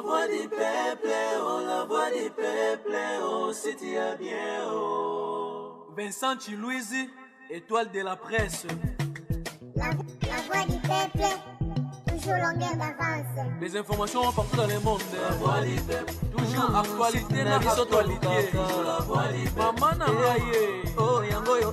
voix du peuple, oh, la voix du peuple, oh, si tu as bien, oh. Vincent Chilouizi, étoile de la presse. La voix du peuple, toujours longueur d'avance. Les informations partout dans le monde. La voix du peuple, toujours actualité na actualité. La voix du peuple, maman Nangaye, oh, yango.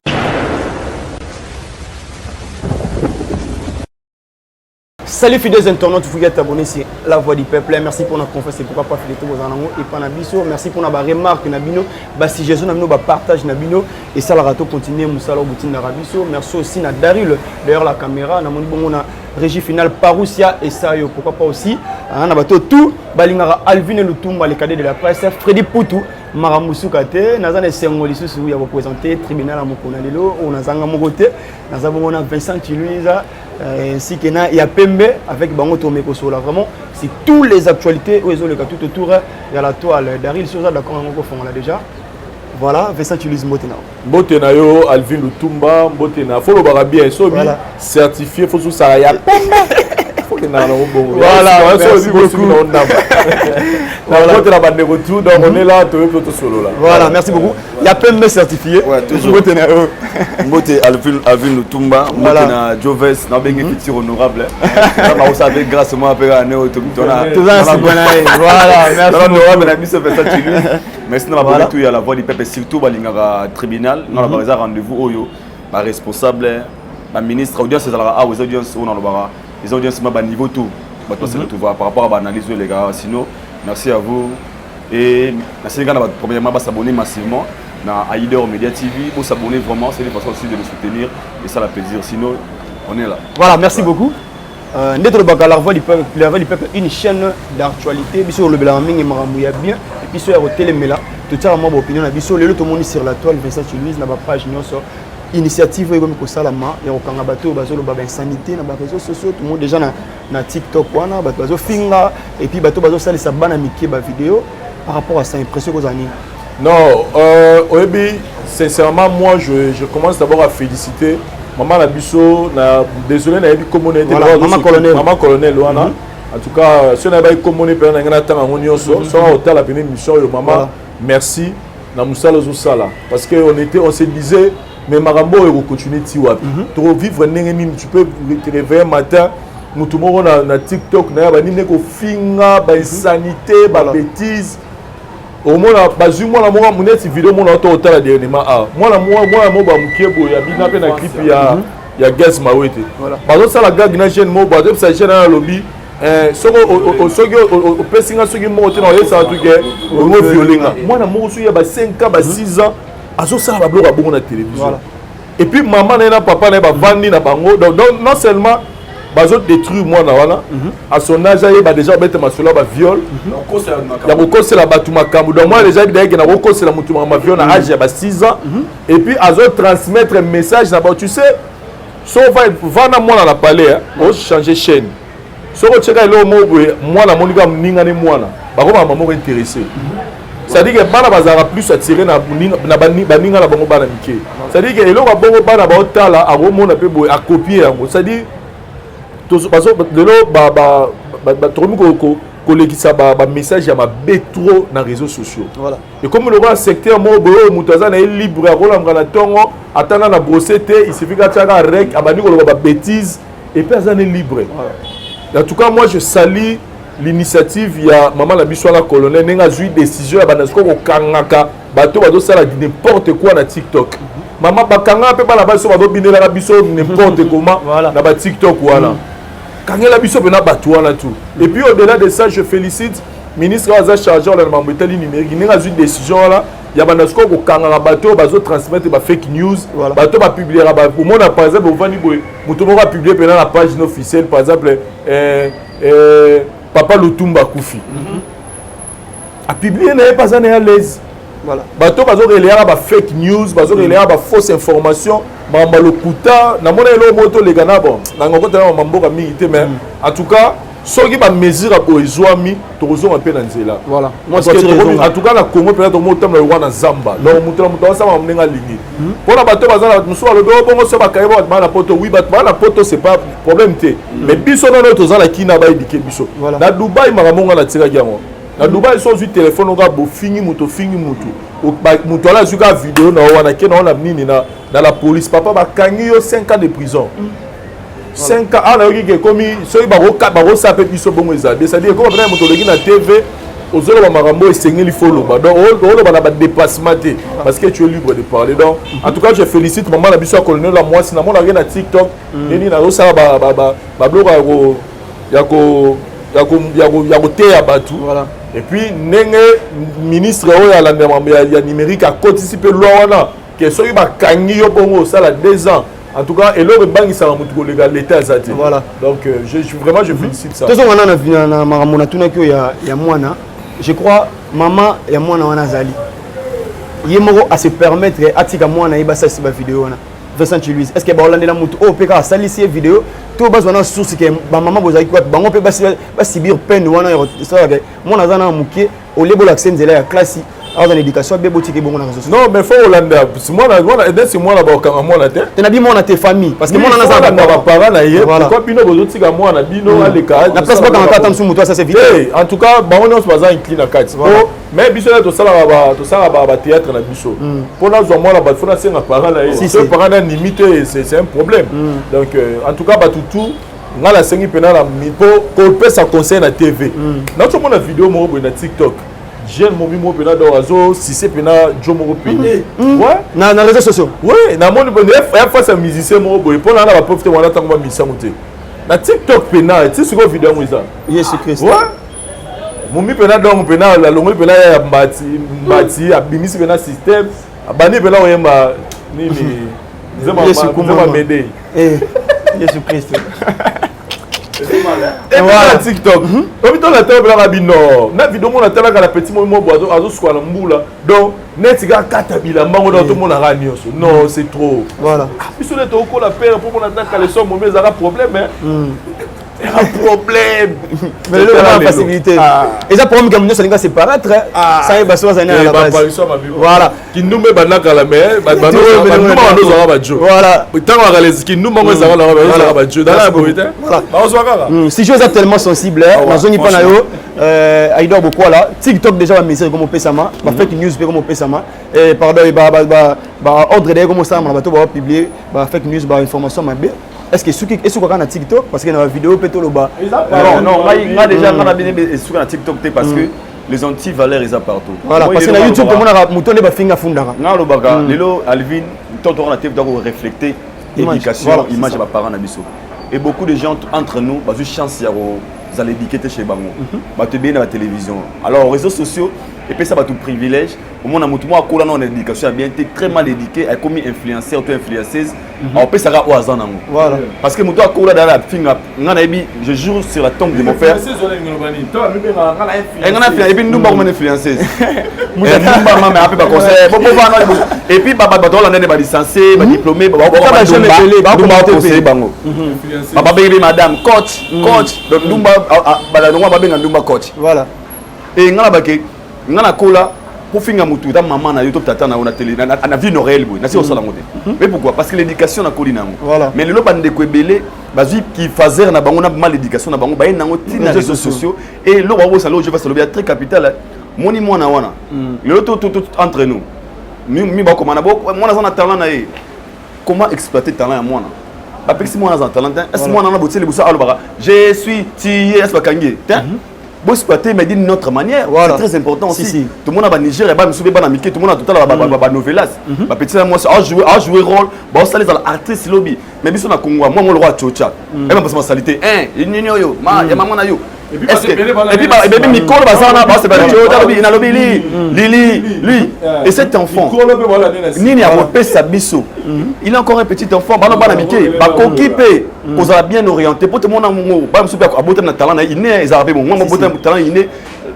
Salut fidèles internautes, vous êtes abonnés sur La Voix du Peuple. Merci pour notre confiance et pourquoi pas fidélité vos anangos et pas nabiso. Merci pour notre remarque nabino, si j'ai nabino partage nabino et ça la rato continue musala boutine narabiso. Merci aussi na Daryl derrière la caméra, na moni bongo na régie finale Parousia et ça yo pourquoi pas aussi na bato tout balingara Alvin Lutumba le cadet de la presse Freddy Poutou Maramusu Kate nazana sengoli susu ya représenter tribunal à Mokona lelo on nazanga mokote nazabongo na Vincent Chilouiza ainsi que na ya Pembe avec bango Tomeko Sola. Vraiment c'est toutes les actualités où ils ont le cas tout autour de la toile. Daryl Sosa d'accord on fond là déjà. Voilà, Vincent Chilouiza Mbotena. Mbotena yo Alvin Lutumba Mbotena faut le barabia so bi certifié faut ça ya Pembe. Faut que na bon. Voilà, merci beaucoup. La bande de retour donc on est là tout solo là. Voilà, merci beaucoup. Il y a Pembe certifié. Ouais, toujours Mbotena yo. Mbote Alvin Lutumba Mbotena Joves na bengi petit honorable. On savait grâce moi après année au Tomtona. Tout ça c'est bon. Voilà, merci. Honorable na biso Vincent Chilouiza. Merci na ba tout ya la voix du peuple surtout balingara tribunal na ba rendez-vous oyo ba responsable ba ministre audience ezalaka aux audiences on en les audiences ma niveau tout maintenant c'est tout par rapport à l'analyse les gars sinon merci à vous et merci les gars premièrement bah s'abonner massivement à Aider Media TV pour s'abonner vraiment c'est une façon aussi de le soutenir et ça la plaisir sinon on est là. Voilà, merci beaucoup. Notre bac la voix du peuple une chaîne d'actualité biso le bela mingi maramouya bien et puis sur télé mela tout ça moi opinion na biso le tout monde sur la toile Vincent Chilouiza na ba page nyonso initiative comme ko salama et okanga bato bazolo ba insanité na ba réseaux sociaux tout le monde déjà na TikTok wana bato bazo finga et puis bato bazo salisa bana miki ba vidéo par rapport à ça impression que zani. Non, Oebi, sincèrement moi je commence d'abord à féliciter maman Nabiso na désolé na yebi comme on était maman colonel wana en tout cas si on a ba comme on est pendant ngana tanga ngonyo so hôtel la benée mission yo maman merci na musala zo sala parce que on se disait mais Marambo est continuer tiwa trop vivre n'engeni tu peux te réveiller matin mutu moko na TikTok na ba nini ko finga ba insanité ba bêtise au moins bazui moi la moko muneti vidéo mon auto hôtel dernièrement moi ba mukebo ya bina pe na clip ya Guess Mawete bazo sala gag na jeune mo bazo sa jeune na lobby soko o pesinga soki mo te na yesa truc o mo violenga moi na moko soki ba 5 ans ba 6 ans azo ça va bloquer bon la télévision voilà. Et puis maman et papa na ba vandi na bango donc non seulement bazo détruire moi na wana à son âge il ba déjà mettre ma cela ba viol ya ko kosela batu makambu donc moi déjà bidai que na ko kosela mutu ma viol na âge ya ba 6 ans et puis azo transmettre message na ba tu sais so va na moi na parler on changer chaîne so ko cheka ile mo moi na monika mninga ni mwana ba ko ba maman intéressé. C'est-à-dire que bana bazara plus attiré na baninga na bango bana mike. C'est-à-dire que eloko bongo bana ba otala a mona pe boy a copier yango. C'est-à-dire to baso lelo ba tromi ko lekisa ba message ya ma betro na réseaux sociaux. Voilà. Et comme le roi secteur mo boyo mutaza na libre a rola na tongo atana na brossete il suffit ka tchaka rek abani ko ba bêtise et personne est libre. Voilà. En tout cas moi je salue l'initiative il y a maman la biso la colonel nenga zui décision ya banasko ko kangaka bato bazo sala n'importe quoi na TikTok maman bakanga pe bana baso bazo binela la biso n'importe comment na ba TikTok wala kanga la biso na bato wala tout et puis au-delà de ça je félicite ministre Aza chargé la mambetali numérique nenga zui décision là ya banasko ko kangaka bato bazo transmettre ba fake news bato ba publier ba pour moi par exemple vani boy muto moko publier pe na la page officielle par exemple Papa Lutumba Koufi. A publié n'est pas à l'aise. Voilà. Bato bazo relaya ba fake news, bazo relaya ba fausse information, mamba lokuta, na mona elo moto les gana bon. Na ngoko tena mambo ka milité mais en tout cas, soki ba mesure ko ezwami tozonga pe na nzela. Voilà. Moi en tout cas na Congo peut-être mo tam na wana zamba. Donc muto sama mnenga lingi. Pour la bato bazala muso le do bongo so ba kayeba ba na poto oui ba na poto c'est pas problème té. Mais biso non tozala kina ba éduquer biso. Na Dubaï maramonga na tira yango. Na Dubaï so zu téléphone nga bo fingi muto. Muto ala zuka vidéo na wana ke na nini na la police papa ba kangi yo 5 ans de prison. 5 ans on a eu que comme soki baro sape biso bongo ezabe c'est à dire comme après moto leki na TV ozolo ba marambo esengeli folo ba donc on ba na ba déplacement té parce que tu es libre de parler donc en tout cas je félicite maman na biso colonel la moi sinon on a rien na TikTok nini na ça ba bloga ya ko te ya batu voilà et puis nenge ministre ya la numérique a participer loi wana que soki ba kangi yo bongo ça la 2 ans. En tout cas, et là, le banque, ça va légal l'État. Voilà. Donc, je félicite ça. De toute façon, je crois, maman et moi, on a Zali. Il y a à se permettre, à tika moi, on a eu cette vidéo. Vincent Louise. Est-ce que Baolande la moto, oh, PK, sali cette vidéo, tout bas, on a source que maman, vous avez quoi, on peut pas subir peine, on a moi, on a un mouquet, au label accent de la classe. Alors dans l'éducation, bien boutique bon dans réseaux. Non, mais faut Hollande. C'est moi là-bas quand moi là terre. Tu n'as bien moi dans tes familles parce que moi dans ça va parents là hier. Pourquoi bino bozo tika moi na bino à l'écart. La place pas quand on attend sous moto ça c'est vite. En tout cas, bah on est pas en clean à 4. Mais biso là to ça va théâtre na biso. Pour nous moi là-bas, faut na senga parents là. Si ces parents là limite c'est un problème. Donc en tout cas bah tout nga la sengi pena la pour colper sa conseil na TV. Na tout mon vidéo mo na TikTok. Jeune mobi mo pena do azo si c'est pena jomo pena ouais na réseaux sociaux ouais na mon face à musicien mo boy pour na ba profiter wana tango ba misa moté na TikTok pena tu sais vidéo mo ça Jésus Christ ouais momi pena do mo pena la longo pena ya mbati abimisi pena système abani pena oyemba nini zema mede Jésus Christ. Et voilà TikTok. Comme dans la table là bino. Na vidéo mon tala la petit moment boiseau azo soit la mboula. Donc net ga katabila mango dans tout monde a ranioso. Non, c'est trop. Voilà. Puis sur les toko la père pour mon attaque les sommes mais ça a problème hein. Un problème. Mais le la facilité. Et ça problème comme nous ça n'est pas séparate. Ça est basso ça n'est à la base. Voilà. Qui nous met banaka la mer, banano nous aura badjo. Voilà. Tant on les qui nous mango ça la badjo dans la boîte. Voilà. Si chose est tellement sensible dans zone pas na yo aidor beaucoup là. TikTok déjà va message comme pesama, va faire une news comme pesama et pardon ba ordre de comme ça on va tout publier, va faire news ba information mabe. Est-ce que ceux qui sont sur TikTok parce que dans la vidéo peut-être le bas non moi déjà on a bien sur TikTok parce que les anti-valeurs ils sont partout voilà parce que na YouTube tout le monde a moutonné ba finga fundara na lo baka lelo Alvin tant on a TikTok pour refléter éducation image de parents na biso et beaucoup de gens entre nous ba chance ya vous allez éduquer chez bango ba te bien dans la télévision alors réseaux sociaux et puis ça va tout privilège au monde a mutu moi ko là non éducation a bien été très mal éduqué a commis influenceur ou influenceuse on peut ça au hasard nango voilà parce que mutu a ko là dans la finga ngana ebi je jure sur la tombe de mon frère et puis nous ba comme influenceuse mutu ba mama a peu ba conseil bon et puis ba to là ndé ba licencié ba diplômé ba conseiller bango ba baby madame coach donc ndumba ba ndumba ba benga ndumba coach voilà et ngana ba ke ngana kola pour finir mutu ta maman na youtube tata na télé na vie réelle boy na si osala ngote mais pourquoi parce que l'éducation na kolina ngo voilà mais le bande ko ebele bazui qui faisait na bango na mal éducation na bango ba nango tina réseaux sociaux et lo ba ça lo je vais le très capital moni mona wana le tout entre nous mi ba comment na bo mona za na talent na e comment exploiter talent ya mona ba pexi mona za talent est-ce mona na botsele busa alobaka je suis tié est-ce ba kangi bon exploiter mais d'une autre manière voilà. C'est très important aussi si. Tout le monde a Niger et ba misube ba na mike tout le monde a total ba novelas ba petit moi a jouer rôle ba ça les artistes lobby mais biso na Congo moi le roi chocha et même parce que ma salité un yo ma ya maman na yo et puis micro bazana ba c'est ba chocha na lobby lui et cet enfant nini a repé sa biso il est encore un petit enfant ba na mike ba kokipe vous avez bien orienté pour tout le monde ba misube a botem na talent na iné ils avaient bon moi botem talent iné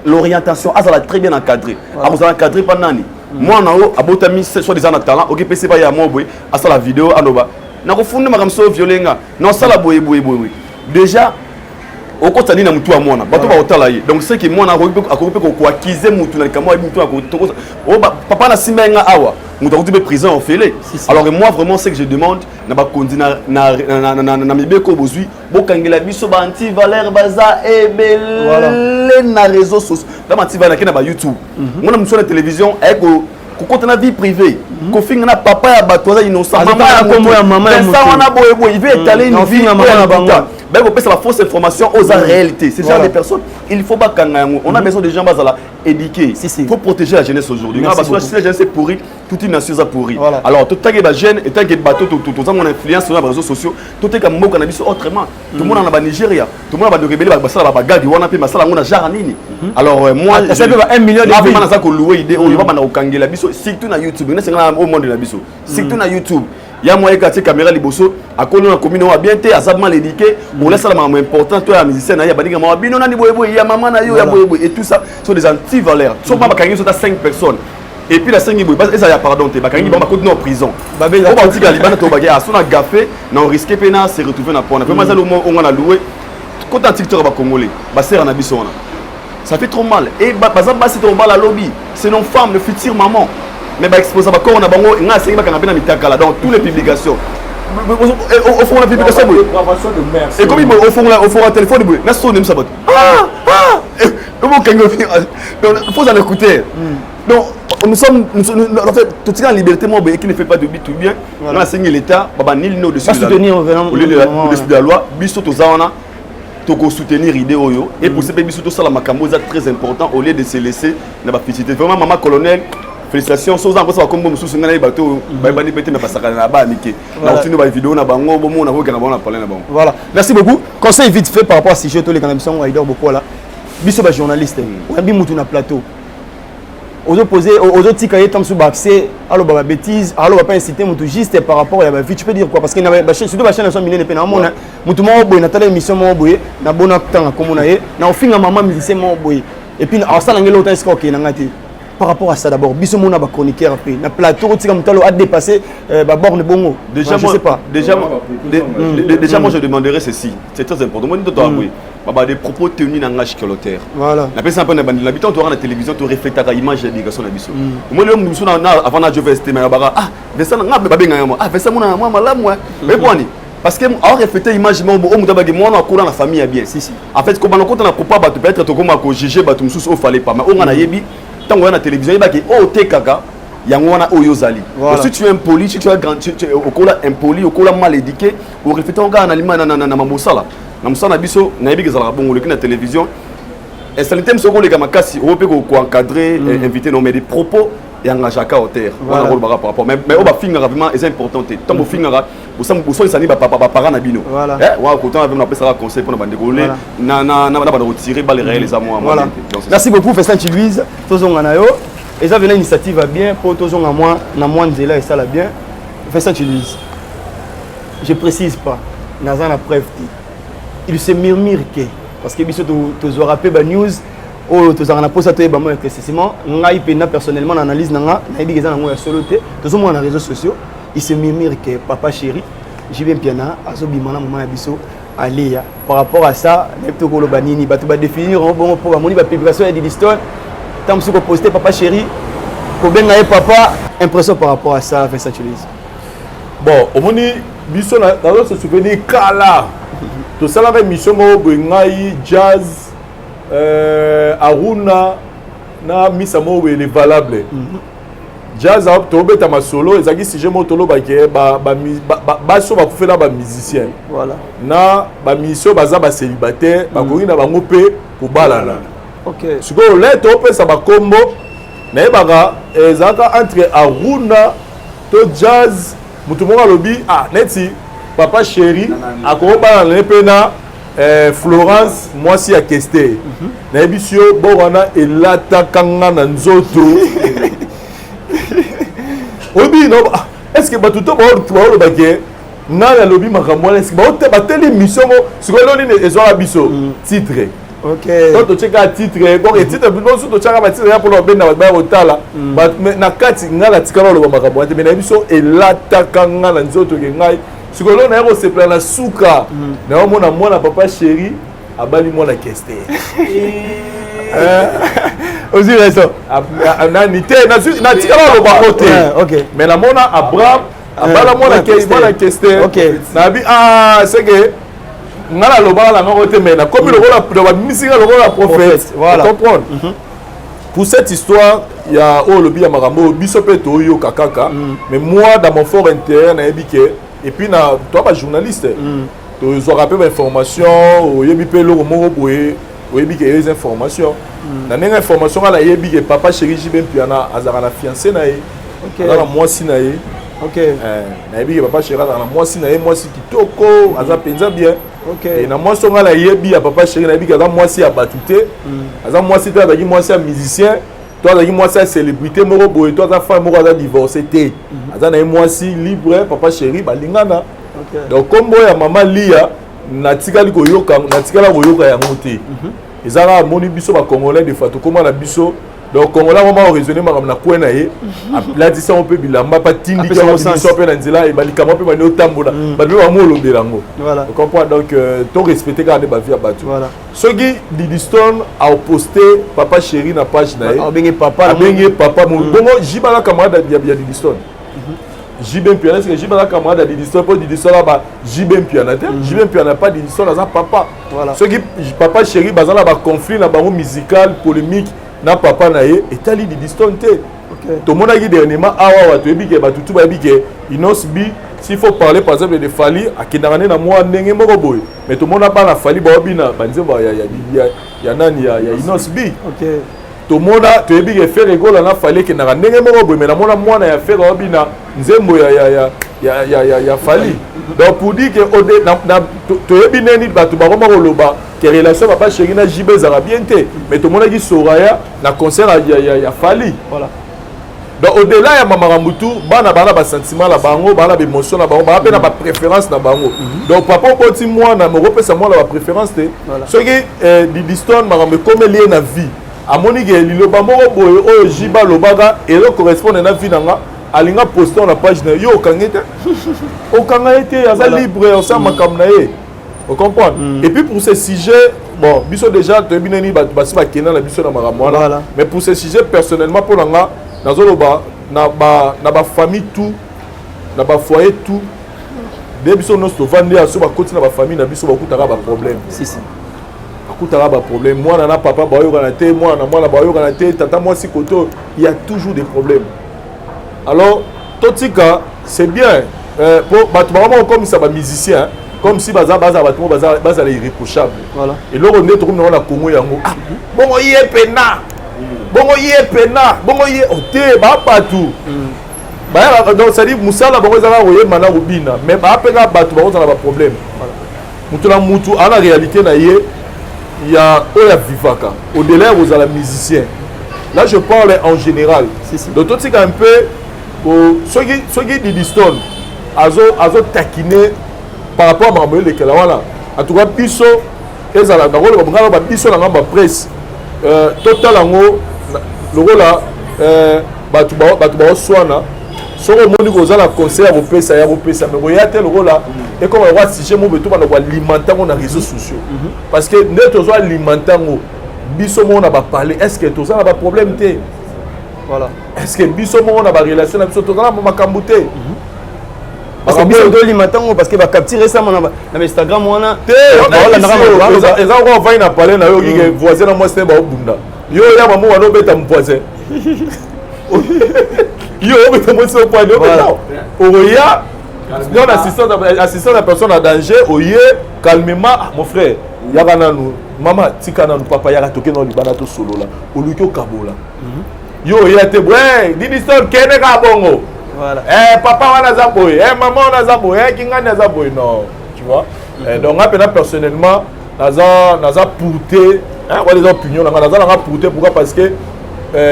l'orientation a très bien encadré a vous encadré pas nani moi na o abotami soit des talent OK PC ba ya mo boy a ça la vidéo aloba na ko funda makamso violenga non ça la boy déjà okota nini na mutu ya mwana bato ba otala ye donc c'est que mwana akope ko acquiser mutu na kamwa mutu akoto papa na simbenga awa mutu akote prison en félé alors moi vraiment c'est que je demande na ba kondi na mibeko bozui bokangela biso ba anti valeur baza ebele na réseaux sociaux na anti valeur na ba YouTube mona mutu na télévision eko kokota na vie privée kofinga na papa ya bato za innocent maman ya mutu ça wana boye il veut étaler une vie na maman na bango ben vous la fausse information aux réalités c'est genre des personnes il faut pas on a besoin de gens basala éduquer il faut protéger la jeunesse aujourd'hui parce que si la jeunesse est pourrie toute une nation est pourrie alors tout tant que la jeune et tant que bateau tout ça mon influence sur les réseaux sociaux tout est comme mo cannabis autrement tout le monde en Nigeria tout le monde va de rebelle basala ba gadi wana pe masala ngona genre nini alors moi ça fait 1 million de vues na ko louer idée on va bana okangela biso surtout na YouTube na singa au monde na biso surtout na YouTube ya moyen kati caméra liboso akolo na commune wa bien te azablement l'éduquer on laisse la maman important toi ya musicien na ya badinga maman bino nani boyeboy ya maman na yo ya boyeboy et tout ça sont des anti-valeurs so pas bakangi so ta 5 personnes et puis la 5 boy parce que ça ya pardon te bakangi ba continuer en prison ba ben ba tika libana to bagay a sona gafé na on risquer pena se retrouver na pona vraiment ça le on a loué quand un TikTok ba congolais ba sert na biso na ça fait trop mal et par exemple c'est trop mal à lobby c'est nos femmes le futur maman mais bah exposer ba corps na bango nga sengi ba kana pena mitaka là dans toutes les publications au fond la publication et comme au fond un téléphone na sonne ça il faut en écouter donc nous sommes en fait tout ça en liberté moi qui ne fait pas de but tout bien on a signé l'état baba nil no dessus de la loi biso to zawana to ko soutenir idée oyo et pour ce biso to sala makambo ça très important au lieu de se laisser na ba féliciter vraiment maman colonel félicitations aux gens parce que comme mususu ngana bato bani pété mais pasaka na ba amike na otino ba vidéo na bango bomo na ko kana ba na parler na bango voilà merci beaucoup conseil vite fait par rapport à ce sujet to les cannabis on idor beaucoup là biso ba journaliste on bi mutu na plateau aux opposés aux autres tikaye tam sous accès allo ba bêtise allo ba pas inciter mutu juste par rapport à la vie tu peux dire quoi parce que na ba chaîne surtout ba chaîne na so milene pe na mona mutu mo boy na tala émission mo boy na bona tanga comme na ye na ofinga maman musicien mo boy et puis en ça ngelo temps est-ce que na ngati par rapport à ça d'abord biso mona ba chroniqueur pe na plateau tika mutalo a dépassé ba borne bongo déjà je sais pas déjà moi je demanderais ceci c'est très important moi nto aboué baba des propos tenus dans ngach colotaire voilà la personne pas na l'habitant tu aura la télévision tu refléter ta image d'éducation na biso moi le musu na avant na je vais estimer baba ah mais ça nga ba benga moi ah ça mona moi malamu mais boni parce que a refléter image mo o muta bagi moi na ko na famille bien si en fait ko ba na ko na pas ba peut-être to comme ko juger ba tu musu au fallait pas mais on na yebi tant on a la télévision il va que oh te kaka yango wana oyo zali si tu es impoli si tu es grand au kola impoli au kola mal éduqué au refléter on ga na lima na mosala na mosala biso na yebi que ça la bon le na télévision et ça l'était msoko le kamakasi au pe ko encadrer inviter non mais des propos et engagaka au terre on rôle par rapport mais on va finir vraiment est important tant au finir pour ça pour ça ni ba parents na bino wa ko tant on appelle ça conseil pour na bande golé na ba retirer balle réel les amours merci beaucoup Festin Louise tozonga na yo et ça venait initiative bien pour tozonga moi na moi nzela et ça la bien Festin Louise je précise pas naza na preuve il se murmure que parce que biso to rappel ba news oh tozanga na posa to ba moi précisément ngai pena personnellement analyse nanga na yebi eza na moi solo te tozomona na réseaux sociaux il se murmure que papa chéri j'y viens piana azobima na maman ya biso aléa par rapport à ça nepto ko loba nini bato ba définir bon pour amoni ba publication ya Didiston tam su ko poster papa chéri ko benga ye papa impression par rapport à ça fait ça tu dis bon omoni biso na se souvenir kala to sala ka mission mo ngai jazz Aruna na misa mo we valable jazz to beta masolo ezaki sujet mo tolo ba ke ba so ba kufela ba musicien voilà na ba mission baza ba célibataire ba kongi na bango pe ko balana OK siko le to pe sa ba kombo na yebaka ezaka entre Aruna to jazz mutu mo lobi ah neti papa chéri akoba na pena Florence moi si a questé na ebisio bo wana elata kanga na nzoto obi no est-ce que batuto ba ba ke na la lobby makambo est-ce que ba tele mission mo sikoyo ni ezwa biso titre OK donc to cheka titre bon et titre bon so to chaka ba titre ya pour benda ba otala na kati ngala tikala lo makambo te na biso elata kanga na nzoto ke ngai sikoyo na yako se plana suka na mona papa chéri abali mwana keste aussi raison nani te natikala loba te mais namona Abraham abala mwana keste nabi c'est que ngala loba la ngoko te mais na comme loba misiga loba prophète comprendre pour cette histoire il y a lobi ya makambo biso pe to yo kakaka mais moi dans mon fort intérieur na ebike et puis na toi pas journaliste to zo rappel information oyebi pe loko moko boye oyebi ke les informations na nenga information ala yebi ke papa chéri Jibem Piana azara na fiancé na ye na mwasi na ye na yebi ke papa chéri azara na mwasi na ye mwasi kitoko aza penza bien et na mwasi ngala yebi ya papa chéri na yebi ke aza mwasi ya batute aza mwasi te azaki mwasi ya musicien toi azaki mwasi ya célébrité moko boye toi aza femme moko aza divorcé te aza na ye mwasi libre papa chéri balingana donc kombo ya mama Lia natikala koyoka yango te ezala moni biso ba congolais de fato comment la biso donc congolais vraiment raisonner makam na kwena ye aplati ça on peut bilamba pas tindi ka biso pe na nzela e balikama pe bani otambola ba be ba molo belango voilà vous comprenez donc to respecter garder ba vie à battu voilà soki Diddy Stone a posté papa chéri na page na ye abenge papa mon bongo jibala camarade ya Diddy Stone Jibem Piana, c'est que Jibem camarade Diddy Stone, pas Diddy Stone là-bas, Jibem Piana, Jibem Piana pas Diddy Stone, là papa. Voilà. Ce qui papa chéri, bazan là conflit là bas musical, polémique, na papa na ye, et tali Diddy Stone te. Tout le monde a dit dernièrement, ah ouais, tu es bien, bah tout va bien, inos bi, s'il faut parler par exemple de Fali, à Kinarane na moi n'engé moko boy, mais tout le monde a pas la Fali, bah bina, bah disons bah y a nani, y a inos bi. Tout le monde a fait rigolo là fallait que na ndenge moko boy mais na mona mwana ya faire obina nzembo ya fali donc pour dire que to yebi neni batu ba koma koloba que relation papa chéri na jibe za bien te mais tout le monde qui soraya na concert ya fali voilà donc au-delà ya mama mutu bana ba sentiment la bango bana ba émotion la bango ba pe na ba préférence na bango donc papa poti moi na mo repesa moi la préférence te ce qui Diddy Stone makambe comme lié na vie amoni ke liloba moko boye oyo jiba lobaga elo correspond na vie nanga alinga poster na page na yo okangete aza libre on sa makam na ye on comprend et puis pour ce sujet bon biso déjà to bineni basi ba kena na biso na makamwana mais pour ce sujet personnellement pour nanga nazoloba na ba famille tout na ba foyer tout de biso no sto vande aso ba koti na ba famille na biso ba kutaka ba problème si akutaka ba problème moi na papa ba yo kana te moi na mwana ba yo kana te tata moi si koto il y a toujours des problèmes alors totika c'est bien pour batu vraiment comme ça ba musicien comme si baza les irréprochables voilà et là on est comme dans la Congo yango bongo yé pena bongo yé oté ba partout ba donc ça dit musala bongo za roye mana robina mais ba pena batu ba za ba problème voilà mutu na mutu ana réalité na yé il y a Oya Vivaka au-delà vous allez musicien là je parle en général donc tout c'est un peu pour ceux qui Diddy Stone azo taquiner par rapport à Mamel lesquels voilà en tout cas biso les ala dans le bangala ba biso na ngamba presse total ango le rôle batu ba soana soko moni ko zala concert au pesa mais ko yate le rôle et comme on voit si j'ai mon beto ba ko alimenter na réseaux sociaux parce que ne to zo alimenter ngo biso mo na ba parler est-ce que to ça na ba problème té voilà est-ce que biso mo na ba relation na biso to na makambo té parce que biso do alimenter ngo parce que ba capturer ça na Instagram wana té eza ko va na parler na yo ki voisin na moi c'est ba obunda yo ya mamu wa no beta mpoise yo beta mo so point no beta oya non assistant la personne en danger oye calmement mon frère yaka nous maman tika na papa yaka toke no libana to solo la oluki okabola yo ya te ouais Diddy Stone kene ka bongo voilà papa wana za boy maman wana za boy kingana za boy non tu vois donc après personnellement naza porter on les opinions naza porter pourquoi parce que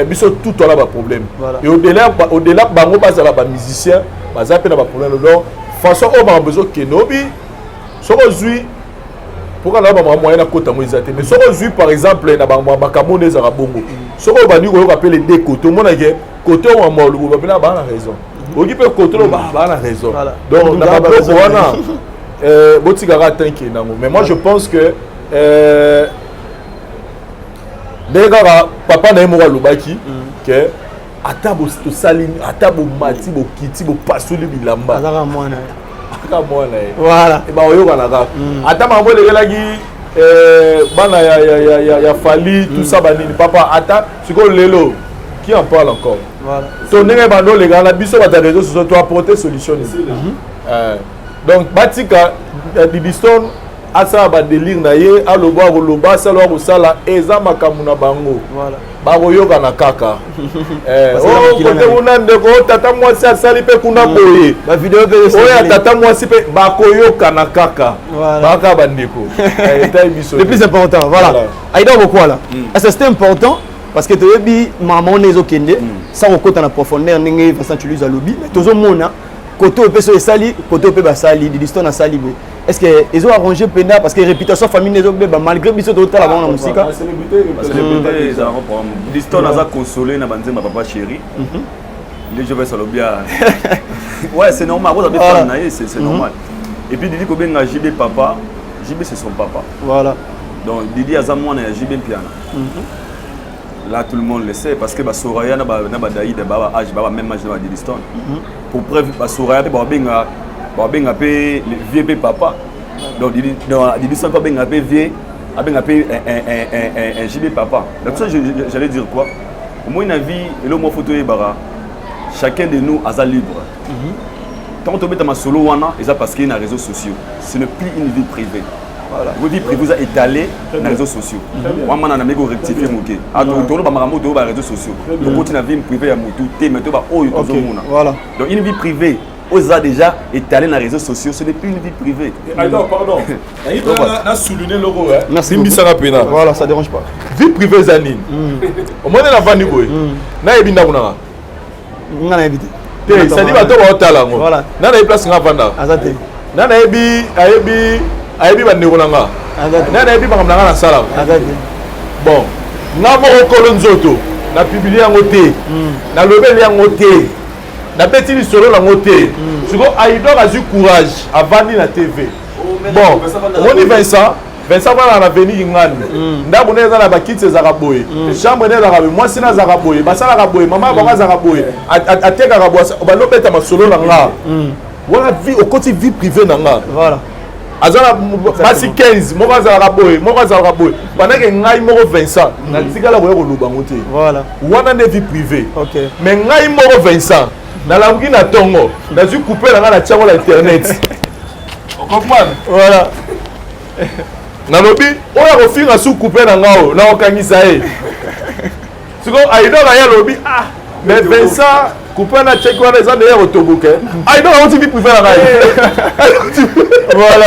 biso tout on a pas problème voilà. Et au-delà bango basa ba musicien baza pe na ba problème donc façon on a besoin que nobi soko zui pourquoi là ba moyen na kota moizate mais soko zui par exemple na ba makamone za bongo soko bandi ko appeler des côtés mon que côté on mo lu ba na ba na raison oki pe côté ba na raison donc na ba wana botika ka tanki nango mais moi je pense que ndenge kaka papa na ye moko alobaki ke ata tosali ata bomati bokiti bopasoli bilamba azaka mwana aka mwana ye voilà baoyokana kaka ata makambo elekelaki bana ya fali tout ça banini papa ata sikoyo lelo qui en parle encore voilà to ndenge bando olekaka na biso bata réseau sociaux to apporter solution donc batika Didiston asala badélire na ye aloba akoloba asala akosala eza makambo na bango bakoyokana kaka kote kuna ndeko tata mwasi asali mpe kuna boye oyo tata mwasi mpe bakoyokana kaka baka bandeko etai biso le plus important voilà aïda bokwala c'était important parce que toyebi maman nezo kende sans okota na profondeur ndenge Vincent Chiluz alobi mais tozomona côté au peso esali côté au pe basali Didiston na sali bo est-ce que ils ont arrangé penda parce que réputation famille nezo beba malgré biso total la na musika parce que les arrange problème Didiston a consolé na banzema papa chéri les je vais salobia ouais c'est normal vous avez fan naïe c'est normal et puis Didi ko benga JB papa JB c'est son papa voilà donc Didi azamwa na JB piana là tout le monde le sait parce que Soraya na ba Daïd ba âge ba même âge de Didiston pour preuve Soraya pe ba benga pe vieux pe papa donc Didiston pas benga pe vieux a benga pe un JB papa donc ça j'allais dire quoi au moins une vie et le mot photo et bara chacun de nous a libre quand on met dans solo wana et ça parce qu'il y a des réseaux sociaux ce n'est plus une vie privée. Voilà. Votre vie privée vous a étalé dans les réseaux sociaux. Moi, je suis rectifié. Dans les réseaux sociaux. Donc, continue à vie privée à Moutou, voilà. Donc, une vie privée, vous a déjà étalé dans les réseaux sociaux. Ce n'est plus une vie privée. Pardon. On a souligné le logo. Merci. Voilà, ça ne dérange pas. Vie privée, Zanine. Au moins, on a vendu. On a évité. On a évité. Ça dit, voilà. On a place à vendre. On a évité. Ayebi bandeko nanga nana ayebi makambo nanga na sala bon nga moko kolo nzoto na publier yango te na lobeli yango te na beti lisolo nango te siko aidok azwi courage avandi na TV bon omoni Vincent wana na veni ngani ndako ne eza na bakiti ezaka boye chambre ne ezaka boye mwasi na ezaka boye basalaka boye mama bango ezaka boye atekaka boye balobeta masolo nanga wana vie okoti vie privée nanga voilà azala basi 15 moko azalaka boye pendant que ngai moko Vincent na tikala boye koluba ngote voilà wana ne vie privée OK mais ngai moko Vincent na langi na tongo na zu couper na na tiango la internet on comprend voilà na lobi oya ko finga su couper na ngao na okangisa e siko aido na ya lobi mais Vincent couper na check wana za de rotobuke aido na TV privé na ngai voilà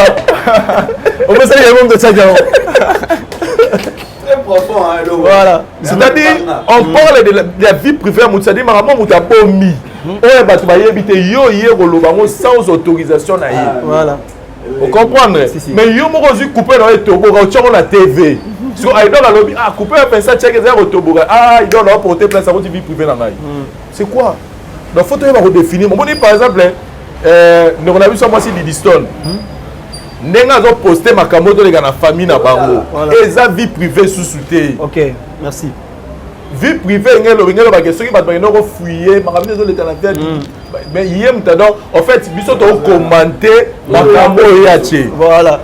on peut saluer le monde de Tchadja très profond voilà c'est-à-dire on parle de la vie privée c'est-à-dire maman muta bomi oya batu bayebi te yo ye koloba ngo sans autorisation na ye voilà vous comprenez mais yo moko zu couper na toboka tchoko na TV so aido na lobi couper pensa check za rotobuka aido na porter place à votre vie privée na ngai c'est quoi donc faut te redéfinir mon par exemple nous on a vu ça moi c'est Didiston ndenge azo poster makambo to lega na famille na bango eza vie privée sous te OK merci vie privée ngelo ba question ki ba no fouiller makambo zo leta na vie mais yem tado en fait biso to commenter makambo yache voilà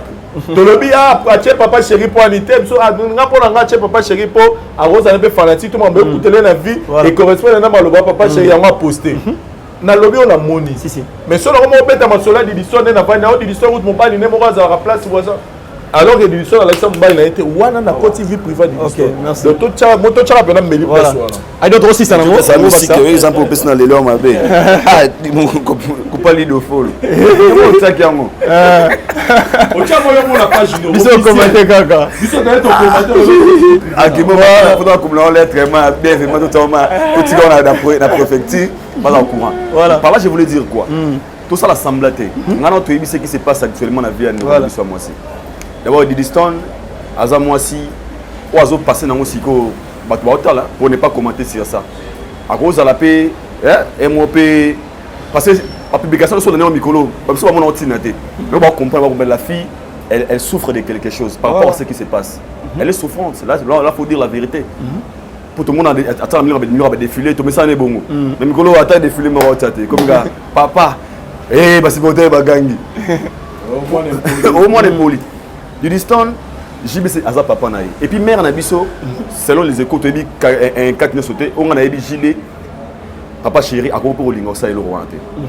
tolobi ache papa chéri po anité biso nga po nga ache papa chéri po arosa ne pe fanatique tout monde écouter la vie et correspond na maloba papa chéri yango poster na lobi on a moni si mais solo comme on beta masola Didiston na vana o Didiston route mobali ne mo za la place voisin alors que Didiston Alexandre mobali na été wana na côté vie privée Didiston OK merci donc to cha moto cha pena meli place wana ai d'autres aussi ça nango ça musique exemple personnel lelo mabe ko pas lido follow mo tsaki yango o cha mo na page no biso commenter kaka biso na to commenter akimo ba faut comme la lettre ma bien vraiment tout toma tout on a la préfecture pas au courant voilà par là je voulais dire quoi tout ça l'assemblée ngana to yebi ce qui se passe actuellement na vie à nous biso moi aussi d'abord Didiston aza moi aussi oazo passer nango siko bato ba otala pour ne pas commenter sur ça à cause de la paix MOP parce que la publication sur le nom Mikolo comme ça on a tinate on va comprendre la fille elle souffre de quelque chose par rapport à ce qui se passe. Elle est souffrante. Là, il faut dire la vérité. Pour tout le monde, attends, il va défiler, tout le monde est bon. Mais Mikolo attend défiler, comme gars, papa, c'est bon, t'es bagangi. Au moins, les polis. Du distant, JB, c'est Aza Papa Naï. Et puis, mère Nabiso, selon les échos, tu as dit un 4 sauté, on a dit JB, papa chéri, à quoi pour l'ingo, ça est le roi.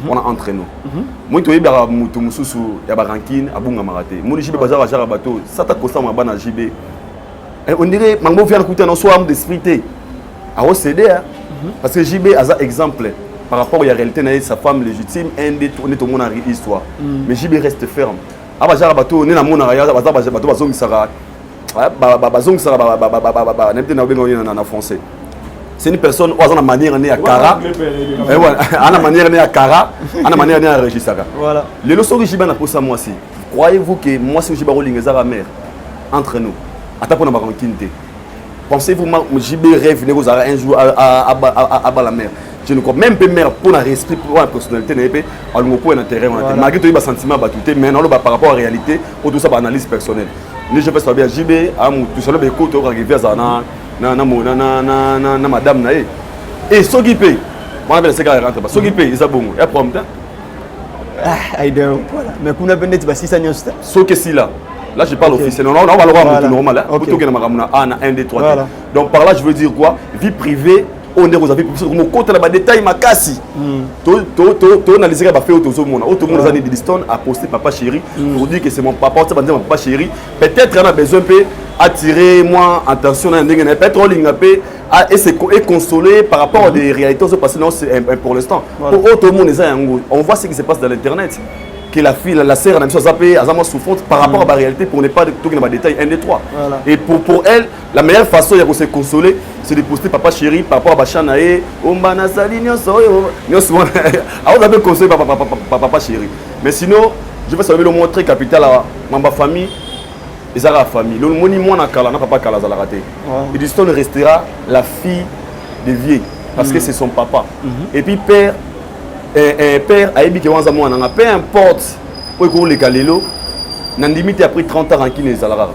On a entre nous. Moi, tu as dit, il y a Barankine, à Bunga Maraté. Moi, JB, Bazar, à Bateau, ça t'a costé ma banane JB. On dirait, Mango vient écouter un soir d'esprit. À céder, parce que JB a un exemple par rapport à la réalité de sa femme légitime, on est tout le monde en histoire. Mais JB reste ferme. Abajar bateau, on est dans mon arrière, bateau bazong sara, bazong sara, en français. C'est une personne où on a manière née à Kara, on a manière née à Kara, on a manière née à Régisara. Voilà. Les leçons que JB n'a pas ça moi aussi. Croyez-vous que moi si JB rolling ezara mère entre nous, attends pour nous quinte. Pensez-vous que JB rêve un jour à la mer? Je ne crois même pas mère pour la respect, pour la personnalité, on a un intérêt. Malgré tout, il y a un sentiment mais non, par rapport à la réalité, on tout ça par analyse personnelle. Nous, je fais ça bien JB, tout ça, il faut arriver à madame. Et ce qui paye, moi, je vais rentrer. Ce qui paye, ils ont bon. Il y a problème. Mais qu'on a besoin de 6 ans. Ce qui est là. Là, je parle officiellement. On va le voir en normal. Un, 2, 3. Donc, par là, je veux dire quoi? Vie privée, on est aux avis. Mon côté, là, détail, ma casse. On a les gars, fait autour du monde. Autour du monde, les années de Liston a posté papa chéri pour dire que c'est mon papa. On mon papa chéri. Peut-être qu'on a besoin de attirer moi attention à un ding. Peut-être on et consoler par rapport à des réalités qui se passent pour l'instant. Pour autour du monde, on voit ce qui se passe dans l'internet. Que la fille, la sœur, elle a souffrante par rapport à la réalité pour ne pas tout dans les détails 1, 2, 3. Et pour elle, la meilleure façon de se consoler, c'est de poster papa chéri par rapport à Bachanae, Ombana Saline, on a consolé papa chéri. Mais sinon, je vais savoir le mot très capital à ma famille, et ça la famille. Le moni moi n'a papa Kala la raté. Et du temps restera la fille de vieux parce que c'est son papa. Et puis père a dit que peu importe où les galelo n'a limite après 30 ans qui les alara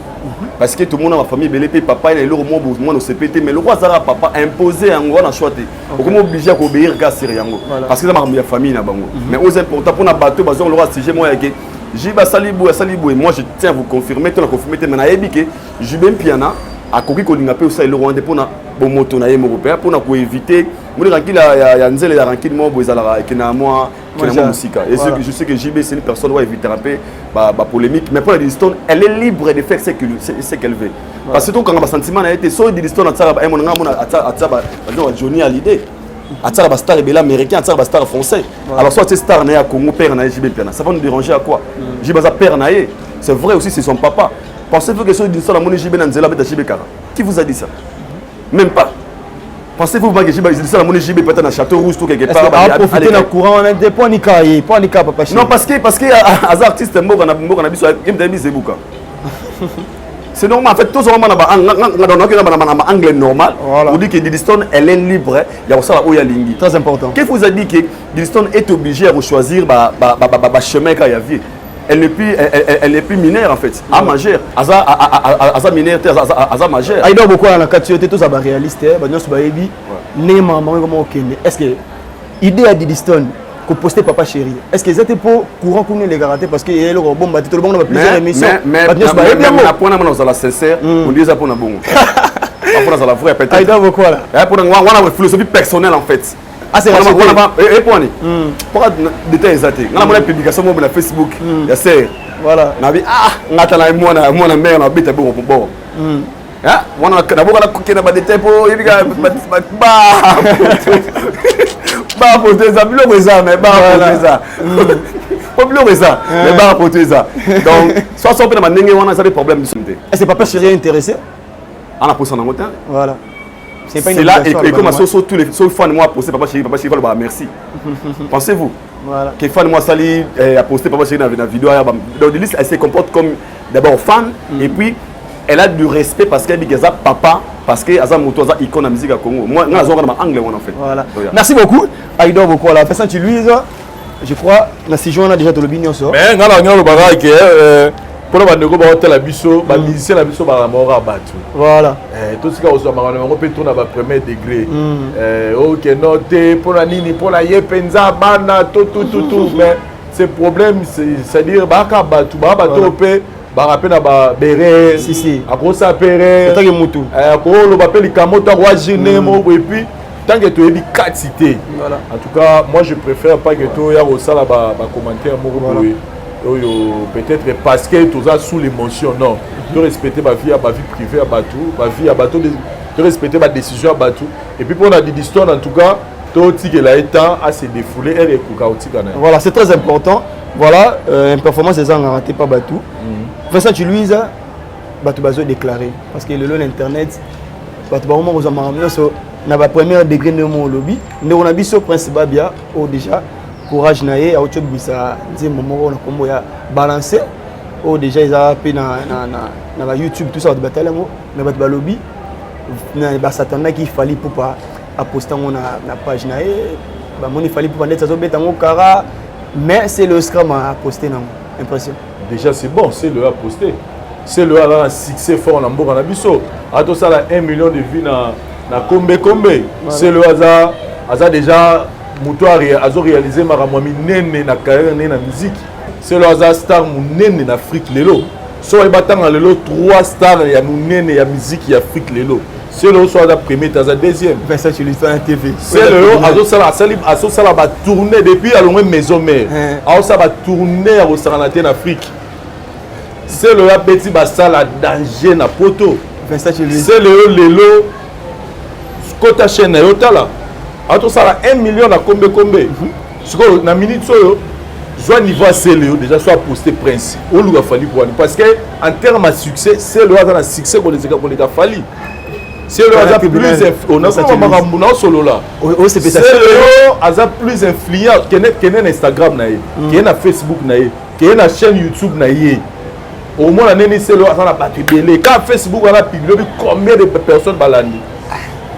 parce que tout le monde dans la famille belé papa il est le moins besoin de CPT mais le roi Zara papa imposé en gros na choité comment obligé à obéir gars sérieux parce que ça ma famille na bango mais aux important pour na bateau bazon le roi sujet moi que jiba salibou et moi je tiens à vous confirmer tout la confirmer mais na yebi que jibem piana a koki ko linga pe ça le roi pour na bon moto na yemo européen pour na ko éviter moi tranquille ya nzele la tranquille moi bozala que na moi musique et je sais que JB c'est une personne qui va éviter un peu la polémique mais pour la Dilliston elle est libre de faire ce qu'elle veut parce que quand on a un sentiment a été sur Dilliston à Johnny Hallyday à star américain à star français alors soit c'est star na Congo père na JB piana ça va nous déranger à quoi JB za père na c'est vrai aussi c'est son papa pensez-vous que sur Dilliston la monnaie JB na nzela beta JB Kara qui vous a dit ça même pas. Pensez-vous que c'est la monnaie JB peut-être dans Château Rouge tout quelque part à profiter dans le courant on a des points nicaillés papa chéri. Non parce que as artiste moko na biso game de bisebuka. C'est normal en fait tout ça on anglais normal on dit que Dilliston elle est libre il y a ça là où il y a lingi très important. Qu'est-ce que vous a dit que Dilliston est obligé à choisir chemin quand il y a vie. Elle n'est plus mineure en fait. À majeure. Aza mineure, aza majeure. Il y a beaucoup de cas tout ça réaliste. Est-ce que l'idée à Dilliston que poster papa chéri, est-ce que c'était pour courant qu'on les garantir parce que le bon tout le monde a plusieurs émissions. Mais on a sincère, on dit ça pour un bon. On a la vraie peut-être. Il y a beaucoup là. On a une philosophie personnelle en fait. Ah c'est vraiment et pour détail exact on a une publication sur Facebook ya c'est voilà na bi ngatala moi na mère na bita bon ah wana na boka na kokena ba détail pour yebika ba poser ça bilo ça mais ba poser ça pas bilo ça mais ba poser ça donc soit ça peut na ndenge wana ça des problèmes de santé est-ce que papa chéri intéressé on a posé dans moteur voilà. C'est là et comme tous les fans de moi posté papa chéri va merci. Pensez-vous voilà. Que fan de moi sali a posté papa chéri dans la vidéo donc Dillis elle se comporte comme d'abord fan et puis elle a du respect parce qu'elle dit que ça papa parce que Azam moto ça icône de musique à Congo. Moi on a anglais en fait. Voilà. Merci beaucoup. Aïdor beaucoup la personne tu Louise je crois la séjour on a déjà tout le bignon ça. Mais ngala ngalo bagaille que pour le bandeko ba hôtel la biso ba musicien la biso ba mora batu voilà tout ce qui a osama on peut tourner à premier degré OK noté pour la nini pour la yepenza bana tout mais ce problème c'est dire ba ka batu ba bato pe ba rappel na ba béré si a grossa péré tant que mutu ko lo ba peli kamoto roi jinemo et puis tant que tu es quatre cités voilà en tout cas moi je préfère pas que tu ya au sala ba commentaire mo peut-être parce que tu as sous l'émotion non de respecter ma vie privée à bateau ma vie à bateau de respecter ma décision à bateau et puis pour la histoire en tout cas tout que la état à se défouler et voilà c'est très important voilà une performance des gens raté pas bateau Vincent Chiluiz bateau bazo déclaré parce que le long internet bateau ba moment aux amaramiens na ba premier degré de mon lobby mais on a biso prince babia au déjà courage naé auto bisa nzembo moko na kombo ya balancer au déjà ils a pe na ba YouTube tout ça de batalango mais ba lobby na ba satana qui fallait pour pas à poster na page naé ba moni fallait pour ndetsa zo betango kara mais c'est le scrum à poster na impression déjà c'est bon c'est le à poster c'est le à un succès fort na mboka na biso a to ça la 1 million de vues na kombe c'est le hasard déjà Mouto a réalisé Maramwami nene na carrière na musique. C'est le hasard star nene na Afrique lelo. So il battant lelo 3 stars ya nene ya musique ya Afrique lelo. C'est le soit la première taza deuxième. Ça tu lui fais un TV. C'est le aso sala ba tourner depuis à loin maison mère. Aso ba tourner au Saranate en Afrique. C'est le petit basala danger na poto. C'est le lelo Scott chaîne yotala. Auto ça 1 million na kombe ce que na minute soyo soit niveau CLO déjà soit posté prince on lui a fallu pour parce que en termes de succès c'est le hasard succès pour les fallu c'est le hasard plus on a pas solo là c'est le hasard plus influent que na Instagram na que na Facebook na que na chaîne YouTube na au moins la c'est le hasard na pas télé quand Facebook on a publié combien de personnes balandi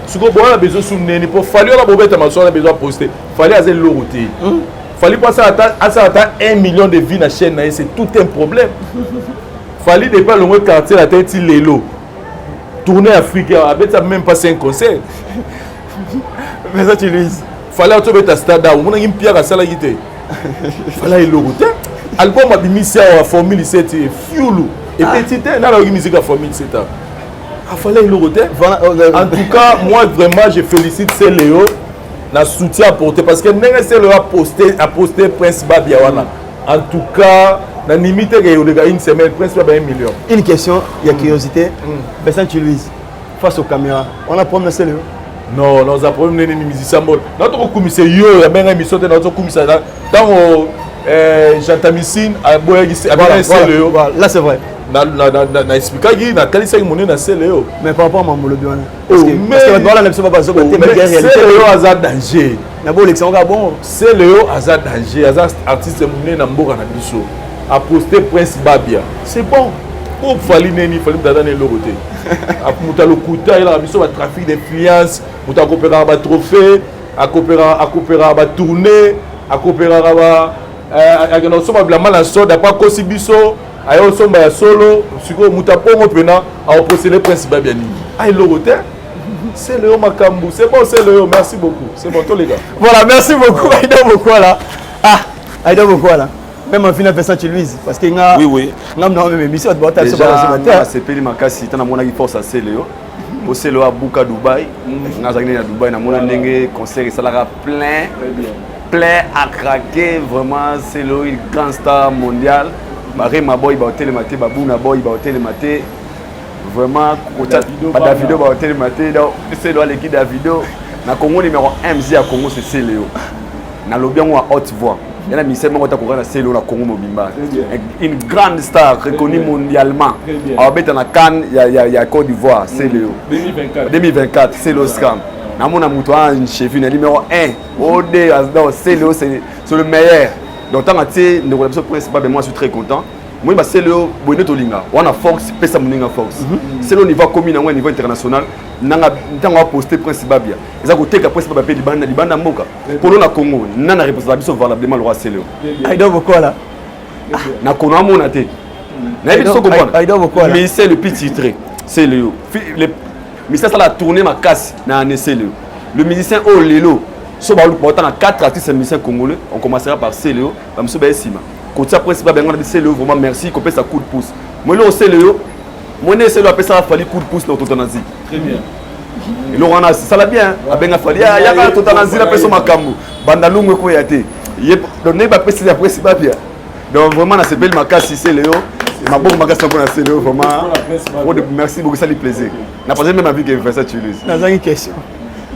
ce qu'on a besoin de soutenir, pour falloir la bobette à ma soeur, on a besoin de poster. Fallait aller l'oroter. Fallait passer à 1 million de vues dans la chaîne, c'est tout un problème. Fallait dépasser le moins quartier la tête les lots. Tourner africain, avec ça même pas 5 concerts. Mais ça tu lui. Fallait autour de ta stade, on a une pierre à salagité. Fallait l'oroter. Album a mis ça à formule 7 Fioulou. Et petit, on a la musique à formule 7. Il fallait le retenir. En tout cas, moi vraiment je félicite Léo na soutien apporté parce que Léo a posté Prince Babiawana. En tout cas, na limite une semaine Prince Babia 1 million. Une question, il y a curiosité. Vincent Chiluiz face aux caméras, on a promis Léo. Non, on a promis les musiciens. Notre commissaire yo, la même émission de notre commissaire dans Jantamissine à Boyagisi à Léo. Là c'est vrai. na expliquer na kalisa monné na Léo mais par rapport à Mamolobi parce que voilà ne pas passer côté mais Léo a danger na bo élection ka bon Léo a danger a artiste monné na mboka na biso a posté Prince Babia c'est bon pour fali neni fali dada ne lokote a mutalo kuta ila biso ba trafic d'influence muta coopérer ba trophée a coopérer ba tourner a coopérer ba a que nous sommes blanc la soda pas kosi biso ayo somba ya solo siko mutapongo pena a posséder Prince Babia ni ay lokote c'est Léo Makambu c'est bon c'est Léo merci beaucoup c'est bon tous les gars voilà merci beaucoup Aïda beaucoup là Aïda beaucoup là même en final Vincent Chiluiz parce que oui ngam na même émission de bota sur la c'est peli makasi tana mona ki force à Léo au Léo à Buka Dubaï na zagné na Dubaï na mona ndenge concert ça la plein à craquer vraiment c'est Léo une grande star mondiale Marema boy ba hotel maté babuna boy ba hotel maté vraiment pas Davido ba hotel maté c'est Léo l'équipe Davido na Congo numéro 1 MZ à Congo c'est Léo na lobby en haute voix il y a un ministère qui a été na Congo Mobimba une grande star reconnue mondialement en bête na Cannes il y a Côte d'Ivoire c'est Léo 2024 c'est le scam na mona muto en chef numéro 1 OD c'est Léo c'est le meilleur donc tant que nous avons principal moi je suis très content moi c'est Léo bonne tolinga on a Fox pesa moninga Fox c'est le niveau commun au niveau international nanga ntango poster Prince Babia eza koteka Prince Babia pe libanda mboka polo na Congo nana représente biso valablement le roi Léo Aïda beaucoup là na kono amona te Mais c'est le petit titré. C'est le musicien ça la tournée ma casse na le musicien oh lelo so ba lu portant 4 artistes musiciens congolais. On commencera par Céléo, ba monsieur ba Sima. Côté principal ben on a dit Céléo vraiment merci qu'on peut ça coup de pouce. Moi le Céléo moi né Céléo après ça fallu coup de pouce dans Totanazi. Très bien. Et Laurent ça l'a bien abenga fali ya ka Totanazi la personne makambo bandalungu ko yate. Donc ba préciser après c'est pas bien. Donc vraiment na c'est belle ma casse Céléo. Ma bonne magasin pour la Céléo vraiment. Merci beaucoup ça lui plaisir. N'a pas même envie que fait ça tu lui. N'a une question.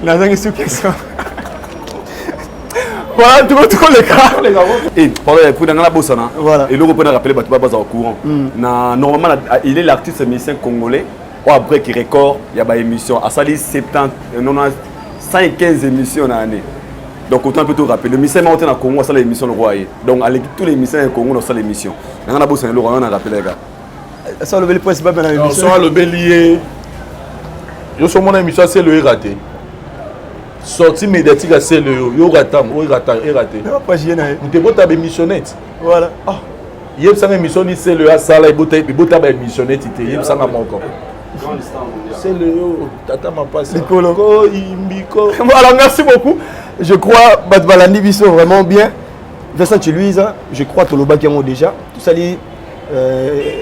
N'a une question. Voilà, tout les gars. Et pendant les prix dans la bosse voilà. Et le repreneur rappeler bah tu vas pas au courant. Normalement il est l'artiste musicien congolais ou après qui record il y a ba émission à sali 70 90 115 émissions dans l'année. Donc autant plutôt rappeler le musicien monté dans Congo ça l'émission le roi. Donc avec tous les musiciens Congo dans ça l'émission. Dans la bosse le roi on a rappelé les gars. Ça le principal dans l'émission. Ça le bélier. Yo sur mon émission c'est le raté. Sortie médiatique à celle yo raté. Pas gêné. Nous te bota be missionnette. Voilà. Ah. Yeb sanga mission ni c'est le sala e bota be missionnette ité. Yeb sanga moko. C'est le yo tata m'a passé. Nicolo. Imbiko. Voilà, merci beaucoup. Je crois Batbalandi Bisso vraiment bien. Vincent Louise, je crois que le bac est déjà. Tout ça dit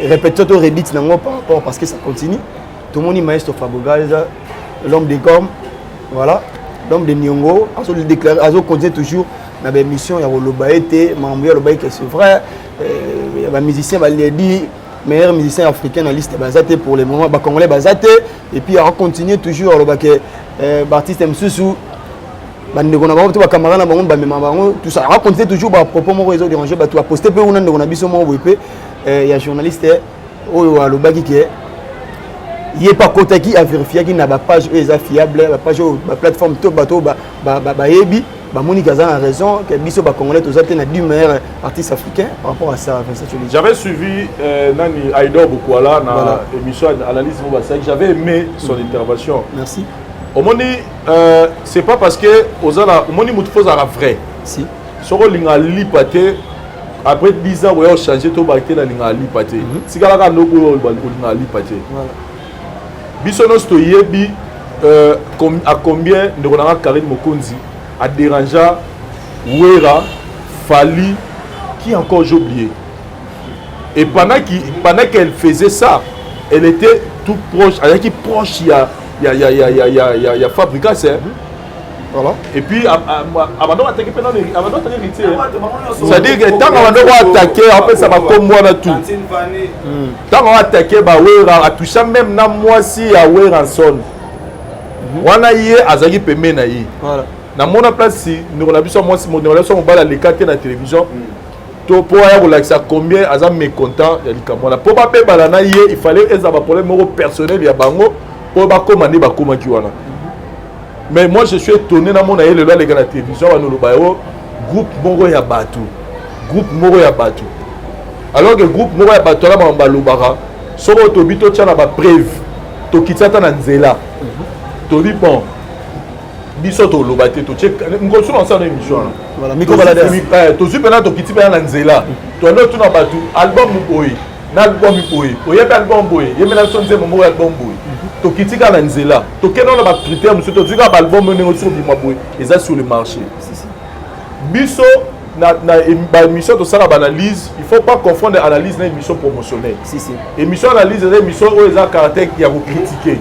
répétez tout redit par rapport parce que ça continue. Tout le monde est maestro Fabogal, l'homme des gomme. Voilà. L'homme de Nyongo, on le déclare, on continue toujours dans la mission, il y a le Baïté, c'est vrai, il y a un musicien, il a dit, meilleur musicien africain dans la liste basate pour le moment, Congolais basate, et puis on continue toujours le Baptiste Msusu, tout ça, on continue toujours à propos de réseau dérangé, tu as posté peu, on a biso mon il y a un journaliste, le Baki qui est. Il n'y a pas côté qui a vérifié qu'il n'a pas page fiable, la page la plateforme tout bateau yebi Monique a raison que biso ba congolais tous ont du meilleur artiste africain par rapport à ça. J'avais suivi Nani Aïdor Bokwala dans l'émission Analyse Mobasek, j'avais aimé son intervention. Merci. Au moni c'est pas parce que ozala au moni mutu foza la vrai. Si. Soko linga lipate après 10 ans on changer to bakte na linga lipate. Sikala ka ndoko linga lipate. Voilà. Bisonos to yebi à combien de Ronald Karine Mokonzi a dérangé Wera, Fali, qui encore j'ai oublié. Et pendant qu'elle faisait ça, elle était tout proche, elle était proche, il y a Fabrika, c'est. Voilà. Et puis, avant d'attaquer, c'est-à-dire que tant qu'on va attaquer, après ça va comme moi tout. Tant qu'on va attaquer, à toucher même na moi si à Wera son. On a eu Azagi Pemé na yi. Voilà. Na mon place si nous avons vu moi si mon relation on va les quatre na télévision. To pour aller ça combien Azam mécontent il y a dit moi la pour pas payer balana yi il fallait un problème personnel ya bango pour pas commander ba comment qui wana. Mais moi je suis étonné dans mon aïe le les gars la télévision à nous le bayo groupe Moro ya Batu. Groupe Moro ya Batu. Alors que groupe Moro ya Batu là ba lobara soko to bito tcha na ba preuve to kitata na nzela. To dit bon biso to lobate to check ngoso na ça na émission. Voilà micro balade. To suis pendant to kiti na nzela. To no to na Batu album boy. Na album boy. Oyepe album boy. Yemela sonze Moro album boy. To kitika na nzela to kena na ba critère monsieur to dika ba album mengo sur bi maboy eza sur le marché biso na ba émission to sala ba analyse il faut pas confondre analyse na émission promotionnelle émission analyse et émission où eza caractère ya ko critiquer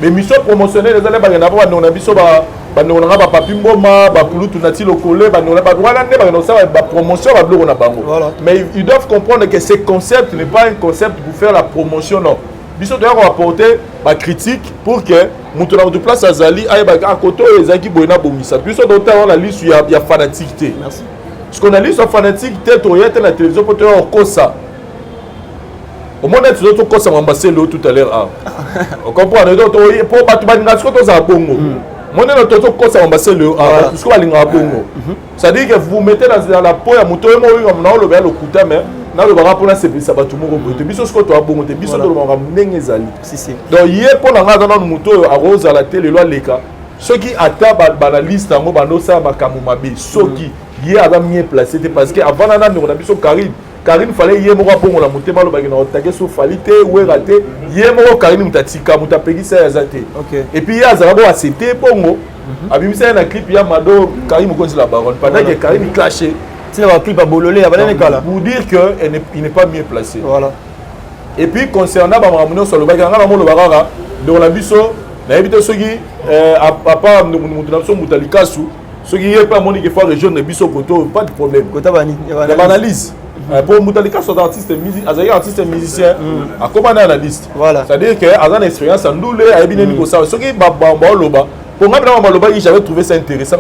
mais émission promotionnelle eza ba na ba na biso ba na ba papi mboma ba pulutu na ti lokole ba na ba wana ne ba na ça ba promotion ba bloko na bango mais ils doivent comprendre que ce concept n'est pas un concept pour faire la promotion non. Biso doit apporter ma critique pour que mon de place à Zali aille à côté Ezaki Boina Bomisa. Biso doit avoir la liste il y a fanatique. Merci. Parce qu'on a liste sur fanatique tête au la télévision pour te voir encore ça. Au moins tu dois tout ça m'embasser l'eau tout à l'heure. On comprend pour pas tu vas dire que ça bongo. Moi ne tout quoi ça m'embasser l'eau parce que va linga bongo. Ça dit que vous mettez dans la peau ya moto mo on le le kuta mais na le bara pour la c'est ça va tout monde te biso ce que tu as bon te biso de le ndenge ezali donc hier pour na ngana moto à rose à la télé loi leka ceux qui attendent ba la liste ngo bando ça ba kamumabe ceux qui hier a bien placé parce que avant na on a biso Karim Karine fallait y avoir bon la montée mal au bagage on tagué sur falité ou raté y avoir Karine mutatika mutapegi ça yazate et puis ya zalabo accepté bongo abimisa na clip ya Mado Karine konzi la baronne pendant que Karine clashé c'est un clip à bololé pour dire que il n'est pas mieux placé voilà et puis concernant ba mamuno sur le bagage ngala mo le bagara donc la biso na ebité soki à part mutunapso mutalikasu soki yé pas moni que faut région de biso poto pas de problème kota bani ya analyse pour Moutalika sont artistes musiciens à comment analyste voilà c'est à dire que à une expérience en doule à bien ni ça ce qui loba pour moi dans loba j'avais trouvé ça intéressant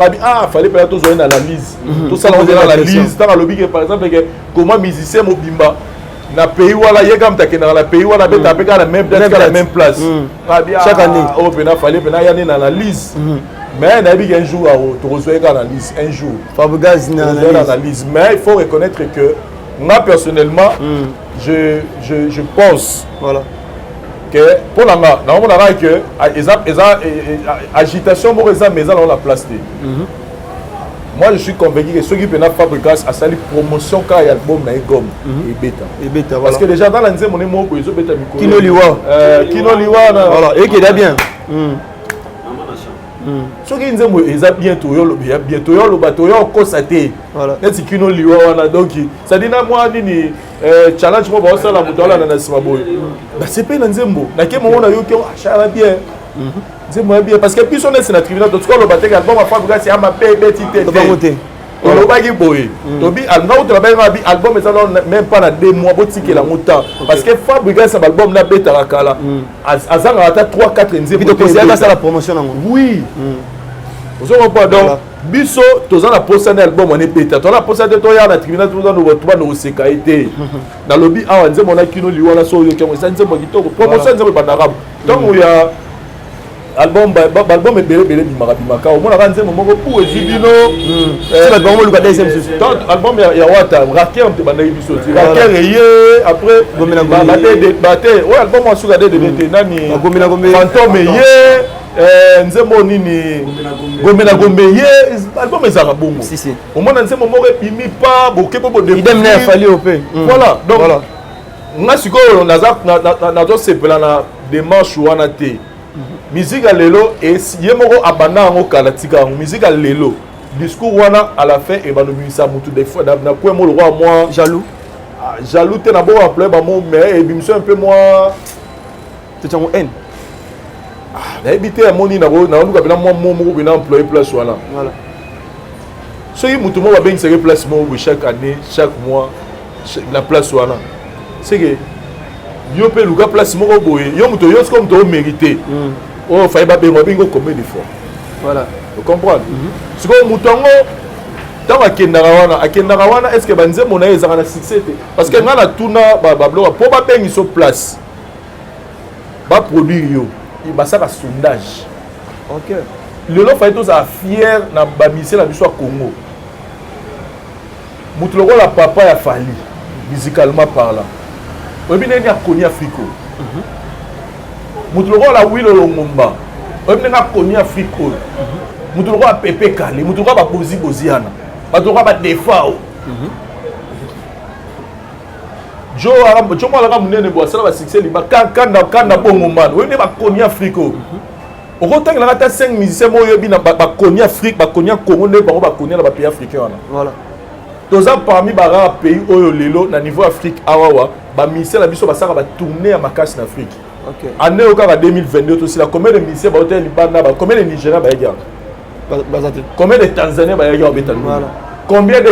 fallait peut-être une analyse tout ça on analyse dans le lobby par exemple que comment musicien mobimba na pays wala yé comme taquer dans la pays wala bête avec la même place chaque année au pena fallait pena y a une analyse mais il un jour tu reçois une analyse un jour Fabugaz une analyse mais il faut reconnaître que moi personnellement, je pense voilà. que pour la main, que agitation pour les maisons ont la place. Moi je suis convaincu que ceux qui peuvent fabriquer à sa promotion quand il y a l'album na gomme et bêta. Parce que déjà dans l'année mon mot ils ont bêta micro. Kino Liwa voilà et qui est bien. Ce qui nous est bientôt le bateau est constaté. Voilà. C'est qui nous liwa wana donc ça dit na moi nini challenge mo ba sala mutola na nasima boy. Ba c'est pas nzembo. Na ke mo na yo ke achala bien. Nzembo bien parce que puis on est na tribunal donc quand le bateau album a fabriqué c'est ma bébé tité. To ba monter. On va y boy. Tobi album album est même pas na 2 mois pour tirer la montant parce que fabriquer ça album na beta rakala. Azanga ata 3 4 nzembo. Puis to considérer ça la promotion nango. Oui. Vous avez pas donc biso tous en a posté un album on est bêta tu as posté toi ya na tribunal tout dans nos sécurité dans le lobby ah nzembo na kino liwa na so yo kemo ça nzembo kitoko promotion nzembo ba narabu donc il y a album est belé bimaka au moins nzembo moko pour ezibino c'est l'album le deuxième donc album ya wata raker te banda biso ti raker yé après gomina baté ouais album wa suka de nani gomina fantôme yé nzembo nini gomena gombe ye album ezaka bongo si si au moins nzembo moko epimi pa boke po de idem na fali opé voilà donc voilà nga sikoyo nazo sepela na démarche wana te musique à lelo et ye moko abanda ngo kala tika musique à lelo discours wana à la fin et banomisa mutu des fois na quoi mo le roi moi jaloux te na bo appeler ba mo mais et bimso un peu moi c'est un haine habité à moni na luka bina mo bina employé place voilà so yi mutu mo ba ben sere place mo chaque année chaque mois la place voilà c'est que yo pe luka place mo boye yo mutu yo comme to mérité oh fa ba ben bingo combien de fois voilà vous comprenez ce que mutu ngo tant akendaka wana est-ce que banze mona ezaka na succès parce que ngana tuna ba bloga po ba ben so place ba produire yo il va faire un sondage. Ok. Le lot fait tous à fier na bamisé la biso à Congo. Moutlogo la papa ya fali musicalement parlant. Obi neni a connu Africo. Moutlogo la Willo Longomba. Obi neni a connu Africo. Moutlogo a Pepe Kale, moutlogo ba Bozi Boziana. Moutlogo ba Defao. Jo malaka munene bo sala ba succès liba kanda bongo man oui ne ba koni Afrique au retour la ta 5 musiciens mo yobi na ba koni Afrique ba koni Congo ne ba koni na ba pays africain voilà toza parmi ba pays oyo lelo na niveau Afrique awawa ba musiciens la biso ba saka ba tourner à makasi en Afrique OK année au cas 2022 aussi la combien de musiciens ba hôtel libana ba combien de Nigeria ba yega combien de Tanzaniens ba yega obeta voilà combien de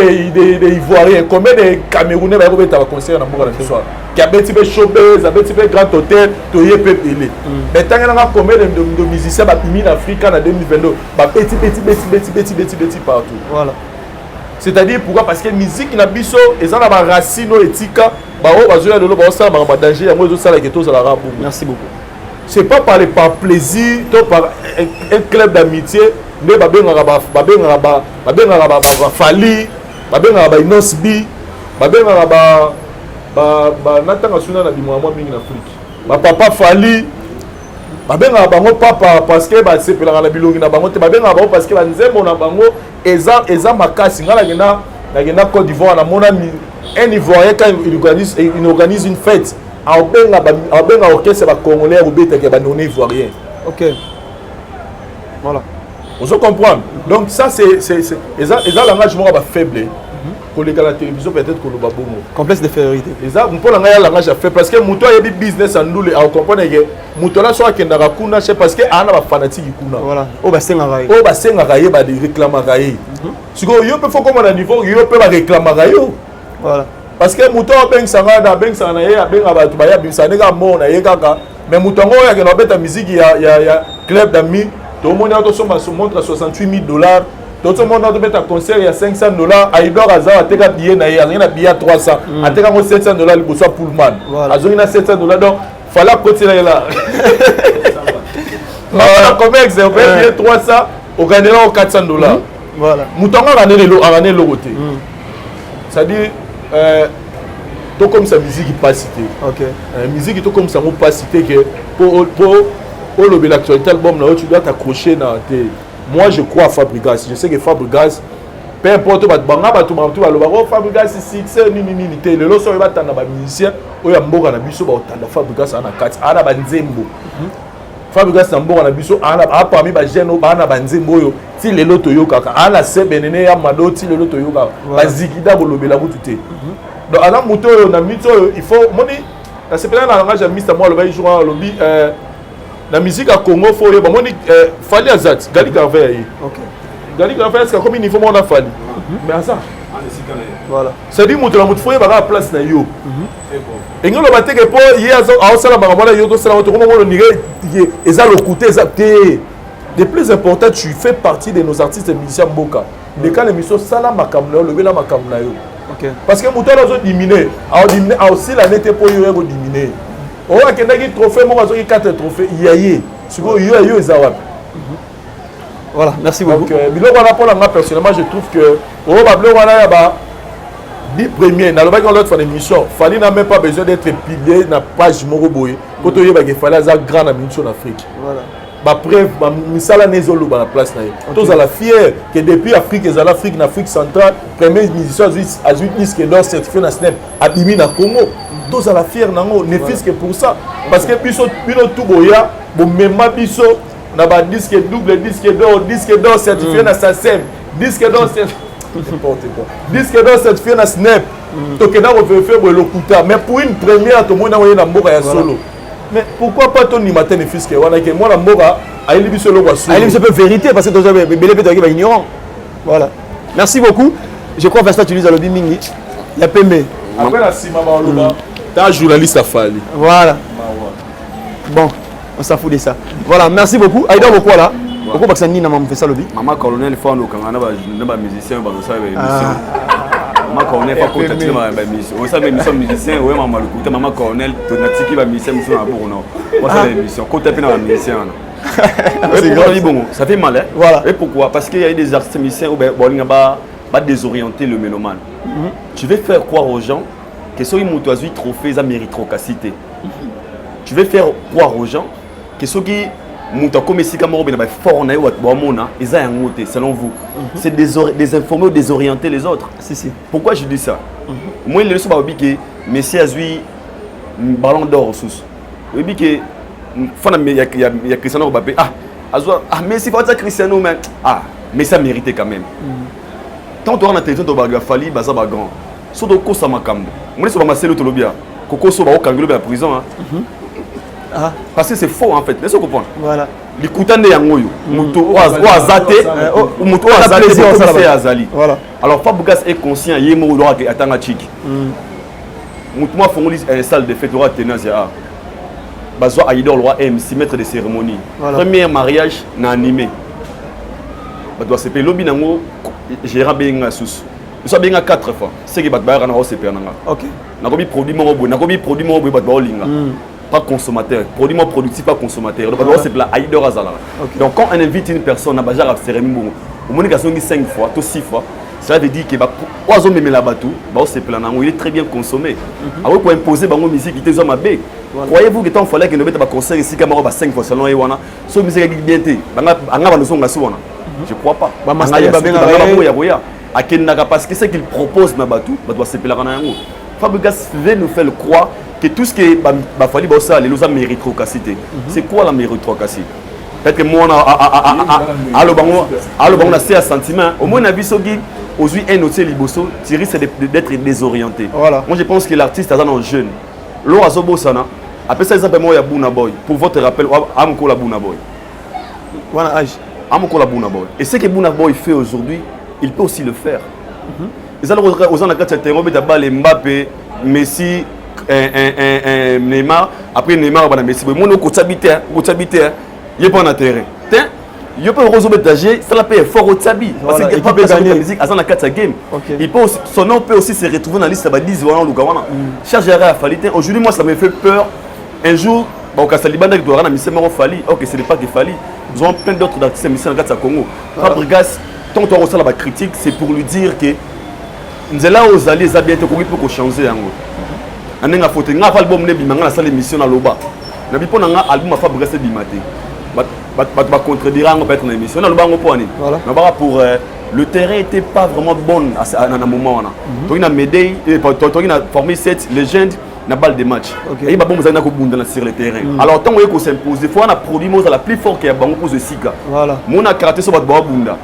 Ivoiriens, combien de Camerounais va y avoir un concert dans le soir qui a un petit peu showbiz, un petit peu grand hôtel, tout y est payé. Mais tant qu'il y a combien de musiciens qui en Afrique en 2022, petit partout. Voilà. C'est-à-dire pourquoi? Parce que la musique n'a biso et ça n'a pas racine éthique, merci beaucoup. C'est pas par plaisir, par un club d'amitié. Ne babengaka fali babengaka inosbi babengaka natanga suna na bimwa mingi na Afrique papa fali babengaka bango papa parce que basepelaka na bilongi na bango te babengaka bango parce que banzembo na bango eza makasi nga nagenda Côte d'Ivoire namona un Ivoirien, quand il organise une fête, il orchestre congolais ou bête qui est non ivoirien. Ok. Voilà. Vous comprenez? Donc ça, c'est un langage faible. Pour les gars la télévision, peut-être qu'on va bon. Complexe d'infériorité. Ça, on peut l'engager langage faible parce que Mouto a des business en nous, on comprend que Mouto là soit qu'il n'a pas c'est parce que Anna va fanatique kuna. Voilà. Oh bah c'est un rail. Oh bah c'est un rail, bah des réclame rail. Si vous yo peut faire comme à niveau, yo peut réclamer rail. Voilà. Parce que Mouto a ben sangada, ben sangaya, ben abatu baya, ben sanega mo na yekaka. Mais Mouto ngo ya que na beta musique ya club d'amis. Tout le monde a montre à $68,000. Tout le monde a mettre un concert il y a $500. Aïdor Azar a été billet na rien à billet à 300. A été à $700 le bossa Pullman. Azor a $700 donc fallait continuer là. Combien exemple billet 300 au gagnera au $400. Voilà. Moutonga a gagné le côté. C'est-à-dire tout comme sa musique qui passe cité. OK. Musique tout comme ça on pas cité que pour l'actualité album là tu dois t'accrocher dans tes. Moi je crois à Fabregas. Je sais que Fabregas, peu importe Fabregas ici, c'est ni le loso va tanda ba musicien oya mboka na biso ba tanda Fabregas ana kati ana banzembo. Fabregas na mboka na biso ana parmi ba jeune ba na banzembo yo ti le loto yo kaka ana se benene ya mado ti le loto yo kaka bazikida bolobela butute. Donc ana moto yo na mito il faut moni na c'est peut-être na langage Mr moi le va jouer au lobby la musique à Congo faut y avoir Fali Azat Gali Garvey. OK. Gali Garvey est-ce que comme il faut mon a Fali. Mais à ça. Voilà. C'est dit moto la moto faut y avoir place na yo. Et nous le batte que pour hier à ça la barabara yo to ça la comment on dirait et ça le côté exacté. De plus important tu fais partie de nos artistes musiciens Mboka. De quand l'émission sala makamna le bela makamna yo. OK. Parce que moto là ont diminué. A aussi la nette pour yo diminuer. On a un trophée, moi j'ai 4 trophées. Voilà, merci beaucoup. Donc, personnellement, je trouve que on a 10 premiers. Dans l'autre émission, il n'a même pas besoin d'être pilier dans la page Moroboye. Pour qu'il fallait un grand ambition en Afrique. Voilà. Bref, misala nezolo dans la place na. Tous à la fier que depuis Afrique et l'Afrique, l'Afrique centrale, premier musicien a 8 disques d'or certifié na SNEP, abimi na Congo. Tous à la fier nango, ne fils que pour ça. Parce que biso tout boya, bon même biso na ba disque double, disque d'or certifié na SACEM, disque d'or n'importe quoi. Disque d'or certifié na SNEP. Tokena on faire le kuta, mais pour une première tout le monde a na mboka ya solo. Mais pourquoi pas ton matin et fils que moi la mora a élu ce logo sur elle peut vérité parce que déjà belé peut être ignorant. Voilà. Merci beaucoup. Je crois que ça tu utilises à lobby mingi. Il y a PMB. Après la si maman loba, tu as journaliste à Fali. Voilà. Bon, on s'en fout de ça. Voilà, merci beaucoup. Aïda pourquoi là? Pourquoi parce que Nina m'a fait ça lobby? Maman colonel faut nous quand on a musicien ba ça émission. Maman Cornel pas contacter ma mission. On savait nous sommes musiciens, ouais maman le côté maman Cornel to natiki ba musicien nous na pour non. Moi c'est l'émission, contacter na musicien. C'est bon, ça fait mal hein. Voilà. Et pourquoi? Parce qu'il y a des artistes musiciens où ben bon va désorienter le mélomane. Tu veux faire croire aux gens que ceux qui m'ont choisi trophée ça méritocratie. Tu veux faire croire aux gens que ceux qui selon vous, c'est désinformer ou désorienter les autres. Si. Pourquoi je dis ça? Moi, il est que Messi a eu un ballon d'or au sous. Il dit que il y a Cristiano Mbappé. Messi va dire Cristiano, mais Messi a mérité quand même. Tant que tu as la télévision, tu as fallu, tu as grand. Surtout que ça m'a camé. Moi, je suis pas le Tolobia. Coco Soba au Kangaloo à la prison. Parce que c'est faux en fait, laissez comprendre. Voilà. Les coutans de Yangoyo, Mouto Azate, Mouto Azate, Azali. Voilà. Alors Fabregas est conscient, il est mort droit à Tangachik. Mouto moi font une salle de fête, roi Tenazia. Bazo Aïdor le roi MC maître de cérémonie. Premier mariage n'a animé. Bazo c'est le lobby nango gérant bien sous. Nous sommes bien 4 fois. C'est que Batbar na c'est pernanga. OK. Na kobi produit mo boy, na kobi produit mo boy Batbar linga. Pas consommateur, produit moins productif, pas consommateur. Donc, c'est la Aïdor Azala. Donc, quand on invite une personne à Bajar à cérémonie, au moins, il y a 5 fois, 6 fois, cela veut dire que oiseau même la bateau, il est très bien consommé. Alors, pour imposer la musique, il est ma baie. Croyez-vous que tant fallait que nous mettions un concert ici, comme 5 fois selon Ewana, sur musique est bien. Je ne crois pas. akendaka parce que ce qu'il propose na bato bato basepelaka na yango. Fabregas veut nous faire croire que tout ce qui bafali bossa les losa méritocratie. C'est quoi la méritocratie? Peut-être que moi allo bango na c'est un sentiment au moins na bisogi aujourd'hui un autre liboso tu risques d'être désorienté. Voilà. Moi je pense que l'artiste est un jeune. Lo azobosana après ça exemple moi ya Buna Boy pour votre rappel amko la Buna Boy. Voilà âge. Amko la Buna Boy. Et ce que Buna Boy fait aujourd'hui, il peut aussi le faire. Ils allent aux en carte terrain Mbappé, Messi, Neymar, après Neymar va Messi. Moi no cotabité, il pas na terrain. Il peut résoudre d'agir, ça la paye fort au tabi parce que il peut gagner la musique à la carte game. Il peut aussi, son nom peut aussi se retrouver dans la liste de 10 voilà Lukawana. Charge à Falité. Aujourd'hui moi ça me fait peur. Un jour bon quand Salibanda qui doit na mission Fali, OK, ce n'est pas que Fali. Nous avons plein d'autres artistes mission dans le Congo. Fabregas tant qu'on reçoit la critique, c'est pour lui dire que nous allons aux alliés ça bien pour changer en gros. On a photo un album ne bimanga na salle émission na loba. Na bipo na album Fabregas bimate. Va contredire peut-être dans l'émission. Pour le terrain n'était pas vraiment bon à un moment. On a médaille, on a formé cette légende na balle de match. Et il va bon sur le terrain. Alors tant qu'on s'impose, il faut on a produit la plus forte qui a bango pour ce Sika. Voilà. Mon a karaté sur votre bunda.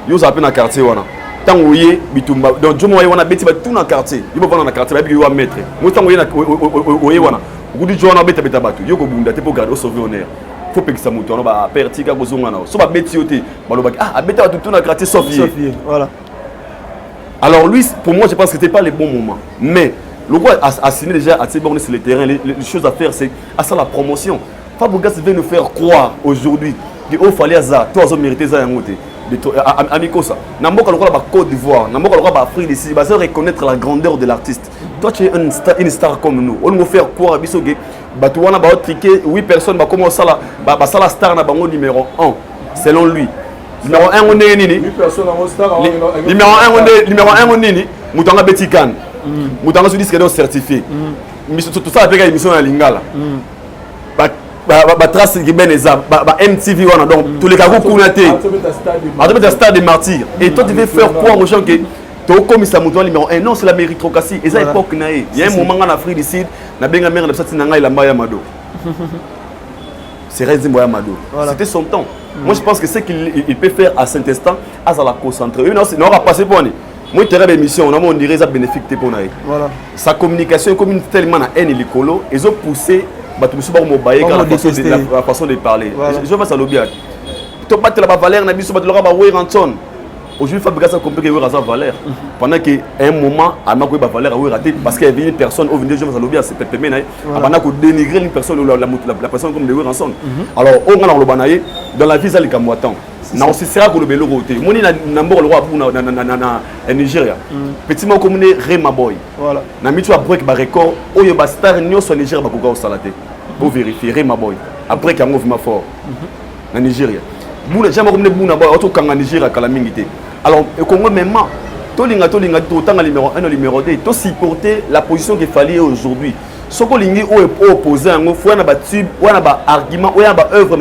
Yo ça appelle na quartier wana. Tant où y bitumba donc je moi on a bêti tout dans quartier. Il va prendre na quartier puis il va mettre. Moi tant où y na oye wana. Vous dites on a bêti batu. Yo ko bunda te pour garder au sauver honneur. Faut que ça monte on va perti ka kozonga na so ba betioté baloba abeta tout na quartier Sophie voilà. Alors lui pour moi je pense que c'était pas le bon moment mais le roi a signé déjà à borné sur le terrain les choses à faire c'est à ça la promotion. Fabregas veut nous faire croire aujourd'hui que il fallait ça toi as mérité ça yangote amiko ça namboka le roi ba Côte d'Ivoire namboka le roi ba Afrique d'ici ba reconnaître la grandeur de l'artiste. Toi tu es une star comme nous on nous faire croire bisoge Batouana va triquer 8 personnes va commencer ça la star na bango numéro 1 selon lui. Numéro 1 on est nini 8 personnes en star numéro 1 on est nini mutanga betikan mutanga su disque certifié tout ça avec émission à Lingala ba trace qui beneza ba MTV on donc tous les cas kunaté à stade de martyr et toi tu veux faire quoi aux gens que comme ça mouton numéro 1 non c'est la méritocratie et ça époque naé il y a un moment en Afrique du Sud na benga mère na psati nanga ilamba ya mado c'est Rezimbo ya mado c'était son temps. Moi je pense que ce qu'il peut faire à Saint-Instant à la concentrer non on va passer pour nous moi terrain émission on dirait ça bénéfique pour naé voilà sa communication comme tellement na haine l'écolo ils ont poussé batu biso ba mo baye la façon de parler je vois ça l'obia to battre la valeur na biso batu la ba Ranson. Aujourd'hui, Fabregas a compris qu'il y a une valeur. Pendant qu'à un moment, il y a une valeur à rater parce qu'il y avait une personne, au milieu de l'objet, c'est peut-être pendant qu'on dénigre une personne, la personne comme de Ranson. Alors, on a dans la vie, ça, les Kamouatans. Non, c'est ça que le bélo roté. Moi, je suis le roi en Nigeria. Petit mot comme Rema Boy. Voilà. Je suis break par record. Il y a des stars qui sont en Nigeria qui sont salaté. Pour vérifier, Rema Boy. Après, il y a un mouvement fort en Nigeria. Jamais comme les Buna Boy, autant qu'en Nigeria, qu'à la Mingité. Alors, au Congo, même, Tolinga, autant le numéro 1 et le numéro 2, tu supporter la position qu'il fallait aujourd'hui. Ce qu'on est opposé, il faut un tube, un argument, un œuvre,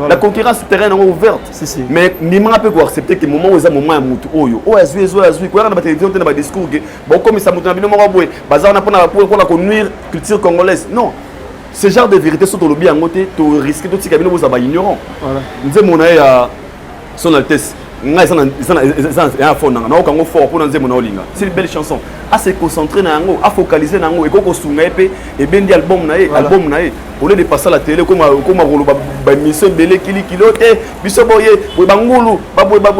la concurrence terrain est ouverte. Mais il faut accepter que le moment où il y a un moment où il y a un télévision, il y a un discours, comme ça, il y a un nuire la culture congolaise. Non. Ce genre de vérité sont au bien côté, tu risques de te vous avoir ignorant. Nous avons son Altesse. C'est une belle chanson. À se concentrer, à focaliser, et bien dit album, au lieu de passer à la télé, comme mission belé kilo,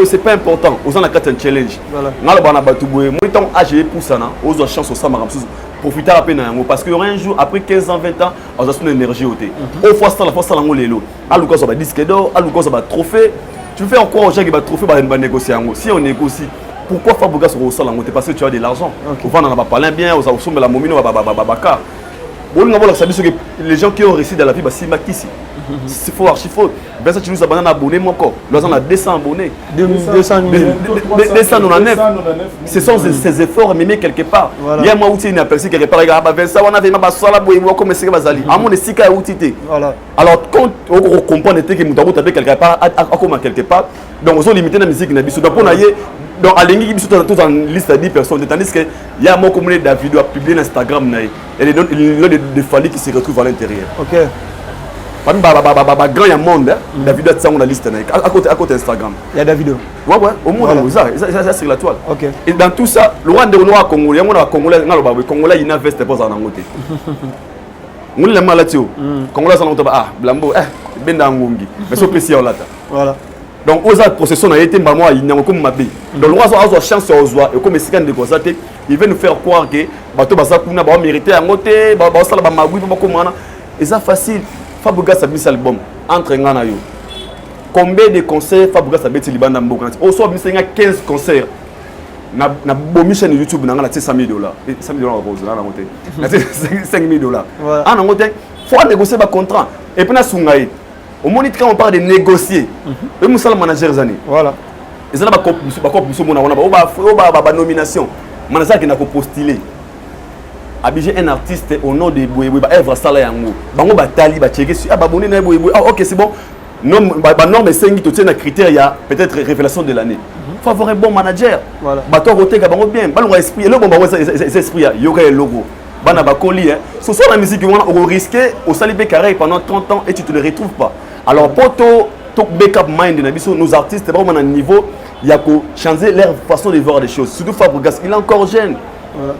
c'est pas important. Aux en a un challenge. Profiter à peine parce que un jour après 15 ans 20 ans on a son énergie au thé au fois ça la fois ça la ngolelo à l'occasion ça va disque d'or à l'occasion ça va trophée tu fais encore aux gens qui va trophée va négocier si on négocie pourquoi Fabregas sur au salon parce que tu as de l'argent on va en parler bien aux sommes la momino baka les gens qui ont réussi dans la vie c'est Makissi c'est faux archi faux ben ça tu nous abonnes abonné mon corps nous on a 200 abonnés 299 ce sont ces efforts mais quelque part il y a moi outil une aperçu quelque part regarde ça on avait ma sola boy comme c'est bazali à mon sika outité alors quand on comprend que mutambo taper quelque part à comment quelque part donc on limiter la musique na biso donc on a Donc, à l'engi, ils sont tous en liste à 10 personnes. Tandis qu'il y a un mot comme David a publié sur Instagram. Et il y a des familles qui se retrouvent à l'intérieur. Ok. Parmi les grands, il y a un monde. David a sur la liste à côté Instagram. Il y a David. Ouais, au monde, ça c'est la toile. Ok. Et dans tout ça, le roi de Renoir Congolais, il y a un Congolais, il y a un veste pour ça. On est mal là-dessus. Congolais, ça n'a pas. Blambo, ben dans Ngongi. Mais c'est spécial là. Voilà. Donc, aux autres processions, il y a été maman, il y a comme ma bille. Donc, le roi a une chance aux oies, et comme il s'est de constater, il veut nous faire croire que bateau Basakuna va mériter à côté, Basala Bamagoui, Bakomana. Et ça facile. Fabougas a mis l'album entre Ngana yo. Combien de concerts Fabougas a mis le Liban dans Mbokana? Au soir, il y a 15 concerts. Na bomi chaîne YouTube na ngala $100,000. $100,000 rose là na monté. $5,000. Ah na monté, faut négocier ba contrat. Et puis na sungaï. Au moment où on parle de négocier, le Moussala manager zani. Voilà. Et ça, ba nomination. Manager qui n'a pas postulé. Abiger un artiste au nom de Bouyeboui, Evra Sala Yango. Bango batali, ba checker sur abonné na Bouyeboui. Ah ok c'est bon. Non, ba norme 5 to tiens critère il y a peut-être révélation de l'année. Faut avoir un bon manager. Voilà. Bato roté ka bango bien. Balonga esprit, le bon ba esprit ya yoka le logo. Bana bakoli hein. Ce soir la musique on risquer au salibé carré pendant 30 ans et tu te le retrouves pas. Alors pour tout backup mind nos artistes c'est vraiment un niveau il y a que changer leur façon de voir les choses. Surtout Fabregas, il est encore jeune.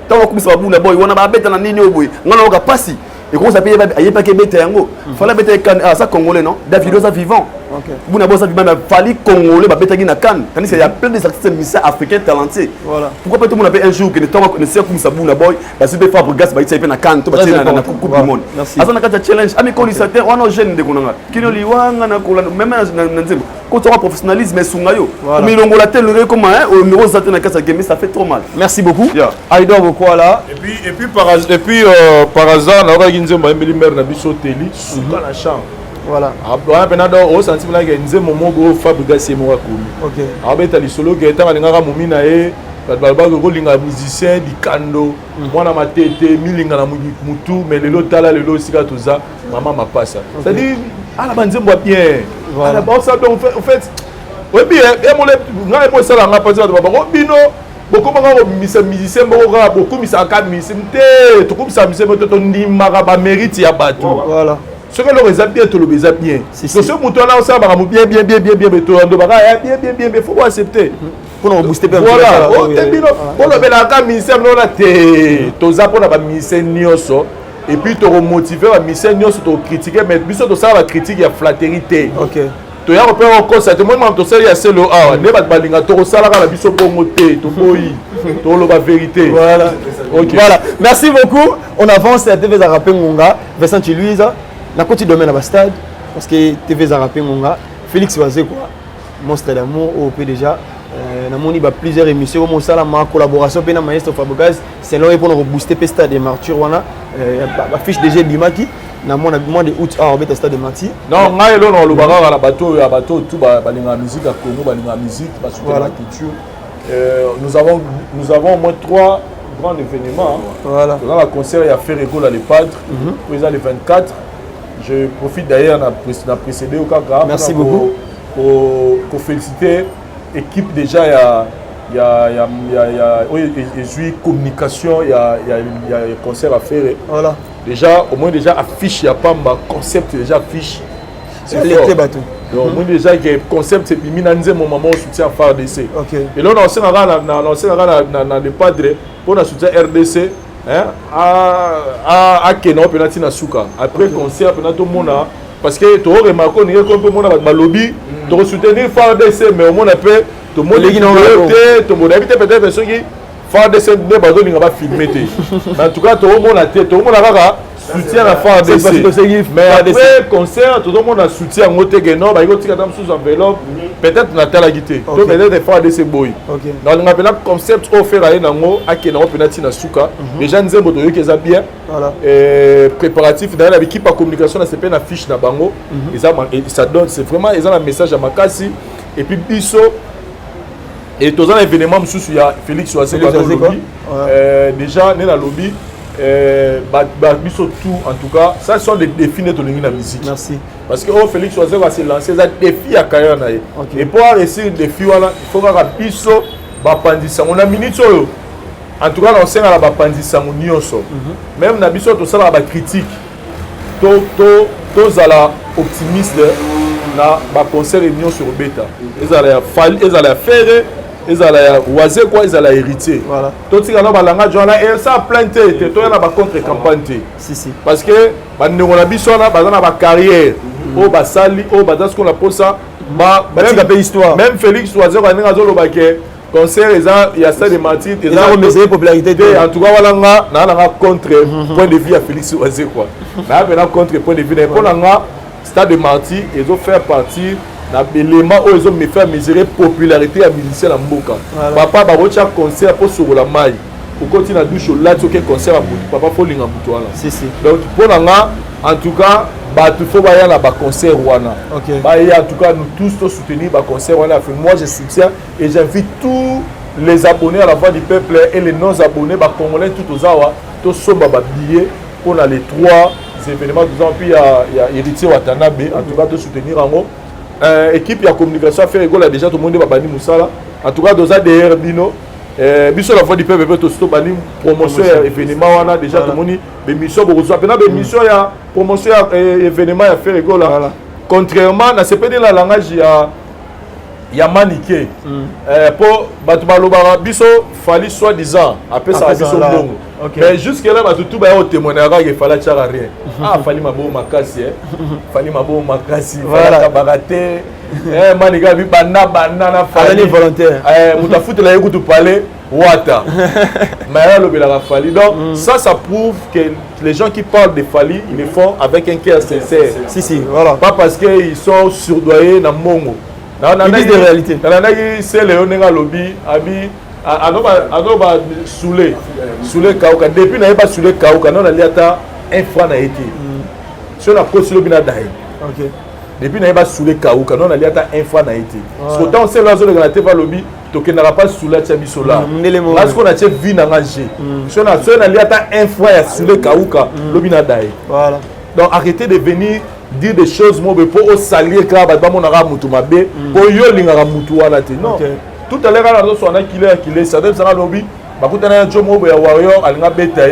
Tant que ça va boule boy, on a pas bête dans nini au boy. On a pas si. Et comment ça paye pas que bête yango. Fallait bête ça congolais non. David Oza vivant. OK. Bouna bossa vivant mais fallait congolais ba bête na kan. Tandis qu'il y a plein de artistes musiciens africains talentueux. Voilà. Pourquoi pas tout le monde appelle un jour que ne temps ne sait comme ça boule boy, ba c'est Fabregas ba il na kan to ba na coupe du monde. Asa na kata challenge ami ko lisate on a jeune de konanga. Kino liwanga na kola même na nzembo. Quand on a professionnalisme et sungayo. Mais l'on la telle comment hein au numéro zaté na kasa game ça fait trop mal. Merci beaucoup. Aïdor beaucoup là. Et puis par hasard na oka nzembo mbeli mer na biso teli suka na champ. Voilà. Après penado au sentiment là nzembo mongo Fabregas c'est moi komi. OK. Abeta li solo que tanga ngaka mumina e balba ko linga musicien di kando mwana matete milinga na mutu mais lelo tala lelo sika toza maman ma passa. C'est-à-dire ala banzembo bien. Voilà. Bon ça donc en fait oui bien et mon ngai mo sala nga passa ba ko bino beaucoup de musiciens beaucoup de musiciens tout comme ça musicien to ndimaka ba mérite ya bato. Voilà. Ce que l'on a bien tout le bien. C'est ce mouton là on ça va bien tout on doit bien faut accepter. Pour nous booster bien. Voilà. Oh tebino. Pour le belaka musicien non là te toza pour ba musicien nyoso et puis te remotiver ba musicien nyoso to critiquer mais biso to ça va critiquer ya flatterie. OK. To ya repère encore ça te moi to ça ya c'est le ah ne ba balinga to sala la biso bongo te to boyi to lo ba vérité. Voilà. OK. Voilà. Merci beaucoup. On avance à TV Zarapé Ngonga, Vincent Chiluiza. Na côté domaine à stade parce que TV Zarapé Ngonga, Félix Wazé quoi. Monstre d'amour au P déjà. Na moni ba plusieurs émissions comme ça la collaboration pe na maestro Fabregas, c'est là pour nous booster pe stade de Martyr wana ba fiche DG Bimaki. Na mois de août à Robert stade de Martyr. Non, ngai lo no lobaka la bateau ya bateau tout ba linga musique à Congo ba linga musique ba soutenir la culture. Nous avons au moins 3 grands événements. Voilà. Dans la concert il y a Ferrego là les padres. Puis les 24. Je profite d'ailleurs de précéder au Kaka. Merci beaucoup. Pour féliciter l'équipe déjà il y a communication, il y a un concert à faire. Voilà. Déjà, au moins déjà affiche, il n'y a pas un concept déjà affiche. C'est l'été bateau. Donc au moins déjà il y a un concept, c'est Biminanze mon maman soutient FARDC. OK. Et là on a les padres pour le soutien RDC. À Kenya penalty na suka après concert penalty mona parce que tu aurais remarqué on est comme mona ba lobby to soutenir FARDC mais au moins après tout le monde tout le monde habite peut-être ceux qui FARDC ne ba zo linga ba filmer en tout cas tout le monde a kaka soutien à FARDC mais après concert tout le monde a soutien ngote que non ba iko tika tam sous enveloppe peut-être na tala guité to peut-être FARDC boy dans le rappel concept offert à nango à Kenya penalty na suka déjà nzembo to yoke za bien voilà préparatif dans l'équipe à communication na c'est pas na fiche na bango et ça donne c'est vraiment ils ont un message à Makasi et puis biso et tous les événements il y a Félix Oazé déjà né dans le lobby tout en tout cas ça sont des défis de la musique. Merci. Parce que Félix Oazé va se lancer des défis à carrière et pour réussir les défis il faut que biso bapandisa on a minute en tout cas on sait la bapandisa nyonso même na biso to sala ba critique to zala optimiste na ba concert union sur beta ezala faire ezala ya waze quoi ezala héritier voilà to tika na balanga jona et ça planté to na ba contre campagne si parce que ba ndeko na biso na bazana ba carrière o ba sali o ba das qu'on a pour ça même Félix Oiseau a ninga zolo ba ke concert il y a ça de Martyr ils ont mesuré popularité en tout cas voilà na contre point de vue à Félix Oiseau quoi na contre point de vue pour nga stade de Martyr ils ont fait partie na élément où ils ont me fait mesurer popularité à musicien na mboka papa ba rocha concert pour sur la maille au continue na douche là tu que concert à papa faut linga mutu wala si donc pour nga en tout cas il faut baya na ba concert wana en tout cas nous tous soutenir ba concert wana moi je soutiens et j'invite tous les abonnés à la Voix du Peuple et les non abonnés ba congolais tout aux awa to somba ba billets pour les 3 événements de puis il y a héritier Watanabe en tout cas de soutenir en équipe ya communication faire rigolo déjà tout le monde va bani musala en tout cas doza derrière bino biso la Voix du Peuple to sto bani promotion événement wana déjà tout le monde émission beaucoup ça pena émission ya promotion événement ya faire rigolo contrairement na CPD la langage ya maniqué pour batu balobara biso fali soi-disant après ça biso bongo mais jusque là batu tout ba témoigner que fallait chara rien fali mabo makasi fali mabo makasi voilà baraté maniga bi bana na fali volontaire mutafuta la yekutu parler wata mais là le fali donc ça prouve que les gens qui parlent de Fali ils le font avec un cœur sincère si voilà pas parce que ils sont surdoyés na mongo ils disent des réalités c'est Léon Nenga lobby abi adoba soulé kauka depuis na pas soulé kauka non aliata un franc na été sur la cause lobby na dai OK depuis na pas soulé kauka non aliata un franc na été parce que dans c'est la zone de la TV lobby to que n'aura pas soulé tchabisola parce qu'on a tché vie na ngé sur na aliata un franc ya soulé kauka lobby na dai voilà donc arrêtez de venir dire des choses moi pour salir car ba mon ara mutu mabe pour yo lingara mutu wana te non tout à l'heure on a so na killer ça donne ça lobby ba kutana ya jomo ya warrior alinga beta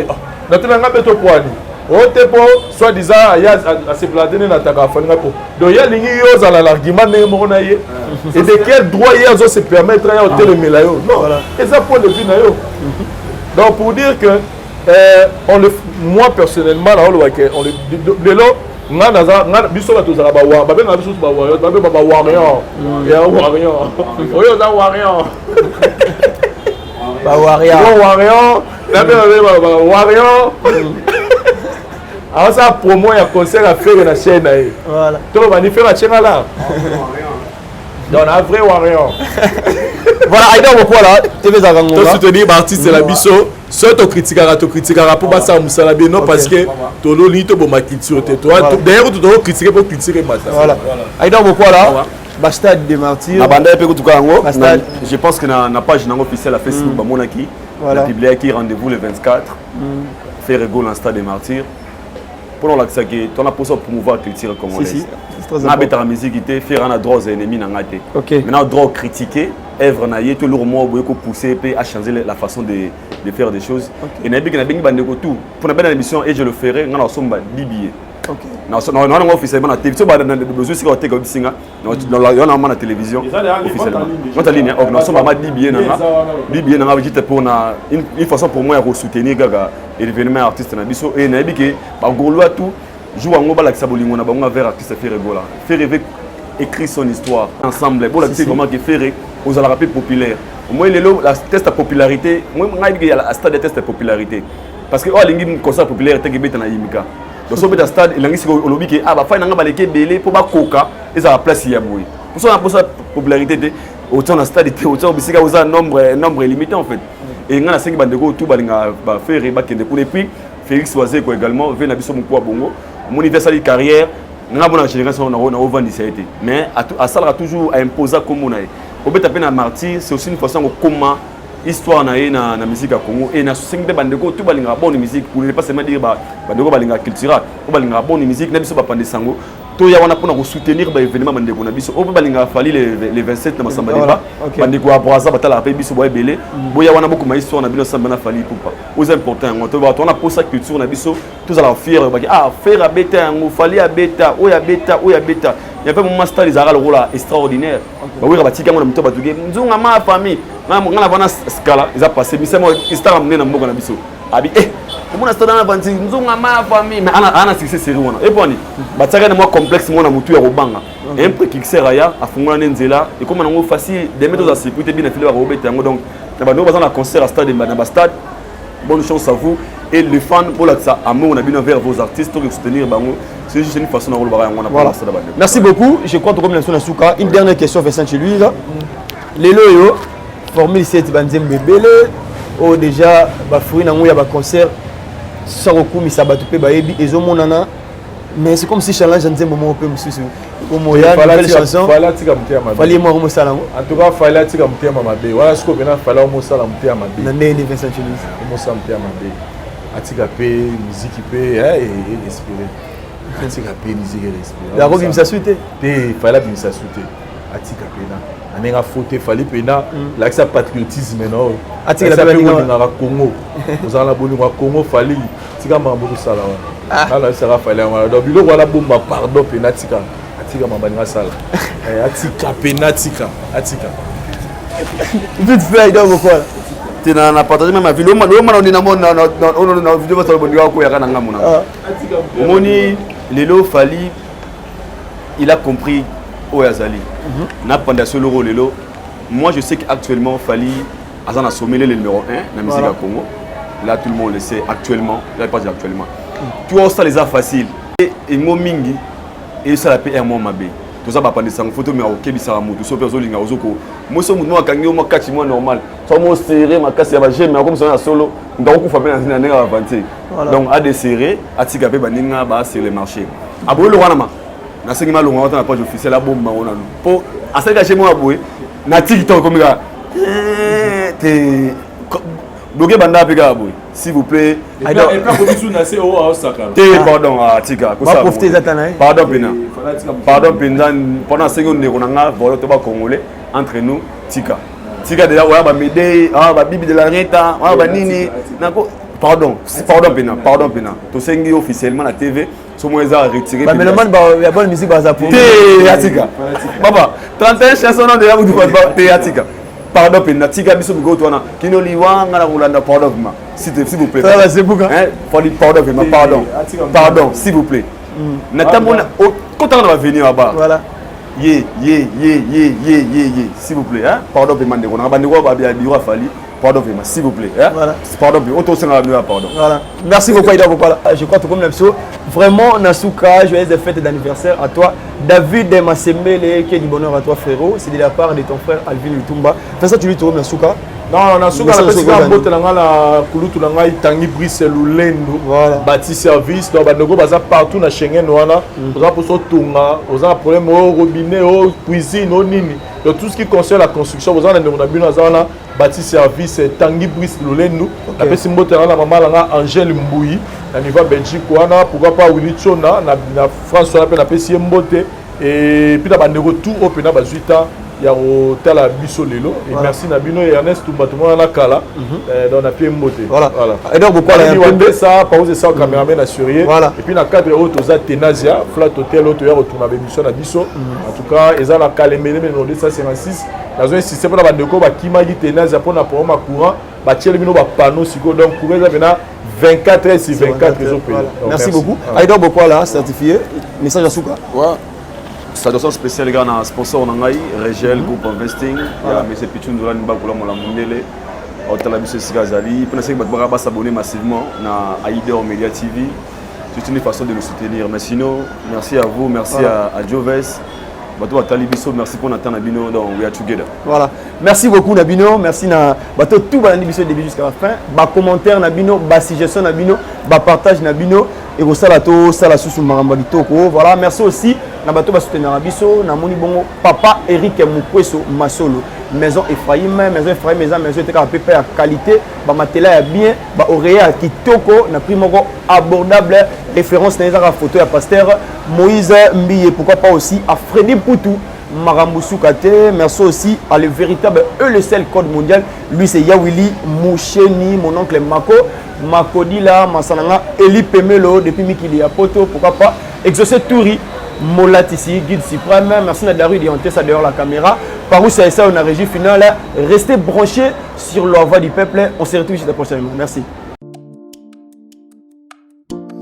na tuna nga beto kwani o te po soit disant ya a se plater na taka falinga po donc ya lingi yo za l'argument ne mo na ye et de quel droit ya zo se permettre ya hôtel melayo non et ça point de vue na yo donc pour dire que moi personnellement là on le nga biso ba tozala ba wa ba benga biso ba wa ba be ba warrior ya warrior oyo za warrior ba warrior la be ba warrior alors ça promo ya concert à faire na chaîne na voilà to ba ni faire la chaîne là donc un vrai warrior voilà aïda beaucoup là TV za kango to soutenir artiste la biso soit to critiquera pour pas ça musala bien non parce que to lo ni to bo ma culture te toi d'ailleurs tu dois critiquer pour critiquer massa voilà aïda beaucoup là ba stade de Martyr abanda pe kutuka yango je pense que na page nango officielle à Facebook ba monaki voilà publié qui rendez-vous le 24 faire rigolo dans stade de Martyr pour l'accès que tu as posé pour promouvoir la culture congolaise. Si, c'est très important. La musique qui fait un droit aux ennemis dans ngate. OK. Maintenant droit critiquer, œuvre na yé tout le monde beaucoup pousser à changer la façon de faire des choses. Et na bi na bingi bande ko tout. Pour na belle émission et je le ferai ngana somba 10 billets. OK. Non officiellement na télévision ba na besoin si ko te ko bisinga. Non na télévision officiellement. Notre ligne on na somba 10 billets na 10 billets na juste pour na une façon pour moi de soutenir gaga événement artiste na biso et na bi ke ba ngolo tout joue en global avec Sabolingo na bango vers artiste faire rigola faire rêver écrire son histoire ensemble bon la comment que faire aux ala rapide populaire moi il est là la test de popularité moi il y a la stade de test de popularité parce que oh lingi concert populaire te gebeta na yimika donc so beta stade il lingi au lobby que ah ba fa na ba leke belé pour ba koka et ça la place ya boy pour ça pour sa popularité de autant na stade te autant bisika aux nombre limité en fait et ngana sengi bandeko tout balinga ba faire ba kende pour et puis Félix Oiseau également vient na biso mukwa bongo mon universal carrière nga bona génération na vendre ça été mais à ça toujours à imposer comme on a au bet taper na Martyr c'est aussi une façon de comment histoire na musique à Congo et na sengi bandeko tout balinga bonne musique pour ne pas seulement dire bandeko balinga culturel ou balinga bonne musique na biso ba pande sango to ya wana pona ko soutenir ba événement bandeko na biso o pe balinga fali les 27 na masamba liba bandeko ya braza batala pe biso boye belé boya wana beaucoup ma histoire na bino samba na fali poupa aux important ngoto ba to na posa culture na biso tous ala fier ba faire abeta ngo fali abeta o ya beta o ya beta ya pe mon master les ara le rôle extraordinaire ba oui batika ngo na muto batuge nzunga ma famille ngana bana scala ils a passé misemo histoire amener na mboka na biso abi comment est-ce dans la bandi nzunga ma famille mais ana succès série wana et boni bataka na moi complexe mona mutu ya robanga un peu kixer aya afungola nenzela et comme nango facile des méthodes à sécurité bien affilé ba robeta ngo donc na bando bazana na concert à stade na stade bonne chance à vous et les fans pour la ça amour on a bien vers vos artistes pour soutenir bango c'est juste une façon de rouler ba ngona pour ça d'abord. Merci beaucoup, je crois que comme la souka une dernière question Vincent chez lui là les loyo formule 7 banzembe belé oh déjà ba fruit na ngoya ba concert ça recommence à battre ba ebi ezomonana mais c'est comme si challenge nzembo mo pe mususu comme ya nouvelle chanson fallait moi mo sala en tout cas fallait tika mutema mabe wala siko bena fallait mo sala mutema mabe na ndeni Vincent Chilus mo sala mutema mabe atika pe musique pe et respirer atika pe musique respirer la robe ça suite te fallait bien ça suite atika pe na anenga faute fallait pe na l'accès patriotisme non atika la pe na Congo vous en la boni wa Congo fallait tika mambo sala alors ça va falloir donc bilo wala bomba pardon penatika atika mabanga sala atika penatika atika vite fait donc quoi tina na partager même ma vidéo ma na mona na vidéo votre bondi ko ya kana ngamuna omoni lelo fali il a compris oyazali na pendant ce loro lelo moi je sais qu'actuellement fali azana sommet le numéro 1 na musique à Congo là tout le monde le sait actuellement là pas actuellement tu vois ça les a facile et mo mingi et ça la paix un moment mabe tout ça ba pande sang photo mais OK bisara mutu so perso linga ozoko mo so mutu akangi mo kati mo normal so mo serré makasi ya ba j'aime comme ça na solo ngako kufa pe na ndenge avancer donc a de serré atika pe baninga ba sur le marché abolo wana ma na sengi ma longa na page officielle la bomba ona po asaka chez moi aboye na TikTok comme ça te bloqué banda pega aboye s'il vous plaît pardon tika pardon pendant 5 secondes on a volé to ba congolais entre nous tika déjà ouais ba médé ba bibi de la reta ba nini nako pardon pena to sengi officiellement la TV so moi ça retiré ba melomane ba ya bonne musique ba za pour tika baba 31 chansons de ya mutu ba tika pardon pena tika biso bigo to na kino liwanga na kulanda pardon ma s'il vous plaît pardon s'il vous plaît natamona quand on va venir là-bas voilà s'il vous plaît hein pardon pena ndeko na bandeko ba bia biro fali pardon pena s'il vous plaît hein pardon pena auto senga na pardon voilà merci beaucoup Aïda Bokala je crois que comme l'abso vraiment Nasuka joyeuse fête d'anniversaire à toi David Masembele qui est du bonheur à toi frérot c'est de la part de ton frère Alvin Lutumba fais ça tu lui trouves Nasuka non Nasuka la pesika mbote na ngala kulutu na ngai tangi Bruxelles Lendo bâti service donc bandeko baza partout na Schengen wana oza poso tunga oza problème au robinet au cuisine au nini donc tout ce qui concerne la construction oza na ndeko na bino aza wana bâti service tangi Bruxelles Lendo la pesi mbote na mama langa Angèle Mbouyi na niveau Belgique wana pourquoi pas Willy Chona na France wana pe na pesi mbote et puis na bandeko tout opena bazuita ya hôtel à biso lelo et merci na bino Ernest Tumbatuma na kala dans na pied mbote voilà et donc pourquoi la ça pause ça cameraman assuré et puis na cadre auto za Tenasia flat hotel auto ya retourna bémission na biso en tout cas eza la kalemele mais non 256 dans un système na bandeko ba kimaki Tenasia pour na problème courant ba tiele bino ba panneau siko donc courant za bena 24 heures sur 24 réseau payé merci beaucoup Aïda Bokala certifié message à Souka Salutation spéciale les gars na sponsor on a Regel Group Investing ya monsieur Pichun Dolan Bakula Mola Mundele hôtel Abisso Sigazali pour ceux qui veulent s'abonner massivement na Aider Media TV c'est une façon de nous soutenir mais sinon merci à vous merci à Joves bato batali biso merci pour Nathan Nabino donc we are together voilà merci beaucoup Nabino merci na bato tout balandi biso début jusqu'à la fin ba commentaire Nabino ba suggestion Nabino ba partage Nabino et ko sala to sala susu maramba kitoko voilà merci aussi na bato ba soutenir biso na moni bongo papa Eric Mukweso Masolo maison Ephraim maison était capable de qualité ba matela ya bien ba oreiller ya kitoko na prix moko abordable référence na la photo ya pasteur Moïse Mbiye, pourquoi pas aussi à Freddy Poutou Marambousou Kate. Merci aussi à le véritable le seul code mondial, lui c'est Yawili Moucheni, mon oncle Mako Makodila Masananga Eli Pemelo depuis Mikili à Poto, pourquoi pas Exaucé Touri Molatisi, guide suprême. Merci Nadaru d'orienter ça derrière la caméra. Par où c'est ça, on a régie finale. Restez branchés sur la voix du peuple. On se retrouve juste prochainement. Merci.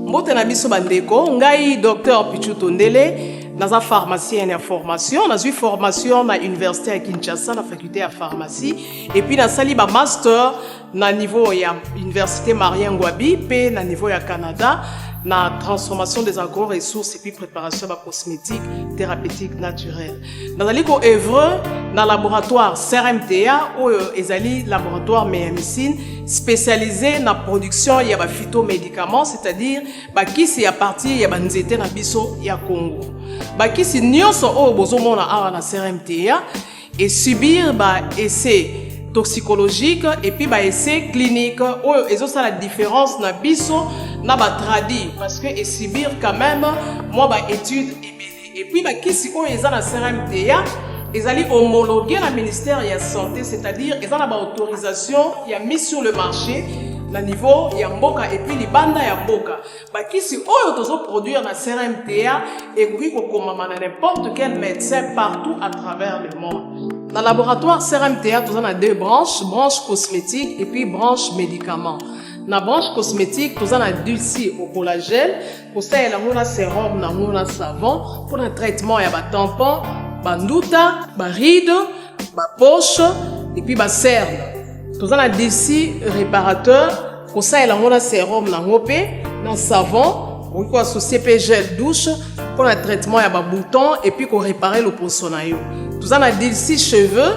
Mbote na biso bandeko, ngai docteur Pichu Tondele, naza pharmacien en formation, naza formation na université à Kinshasa na faculté de pharmacie et puis na sali ba master na niveau ya université Marien Ngouabi pe na niveau ya Canada na transformation des agro-ressources et puis préparation de cosmétiques thérapeutiques naturelles. Dans les œuvres dans le laboratoire CRMTA ou ezali laboratoire médecine spécialisé dans la production de phytomédicaments, c'est-à-dire qui c'est à partir ya banzete na biso ya Congo. Qui c'est nyonso o bozomona awa na CRMTA et subir essai toxicologique et puis essai clinique ou ça la différence na biso na tradi parce que et subir quand même moi étude et puis qui si on est na CRMTA ils allaient homologuer le ministère de la santé, c'est-à-dire ils ont la autorisation il y a mis sur le marché na niveau ya mboka et puis les banda ya mboka qui si on doit produire na CRMTA et puis qu'on n'importe quel médecin partout à travers le monde. Dans le laboratoire CRMTA, nous avons deux branches, branche cosmétique et puis branche médicaments. Dans la branche cosmétique, nous avons dulci au collagène, pour ça, il y a un sérum, un savon, pour le traitement, il y a un tampon, un ndouta, un ride, une poche, et puis un cerne. Nous avons dulci réparateur, pour ça, il y a un sérum, un savon, pour associer un gel douche, pour le traitement, il y a un bouton, et puis pour réparer le poisson. Nous avons dit 6 cheveux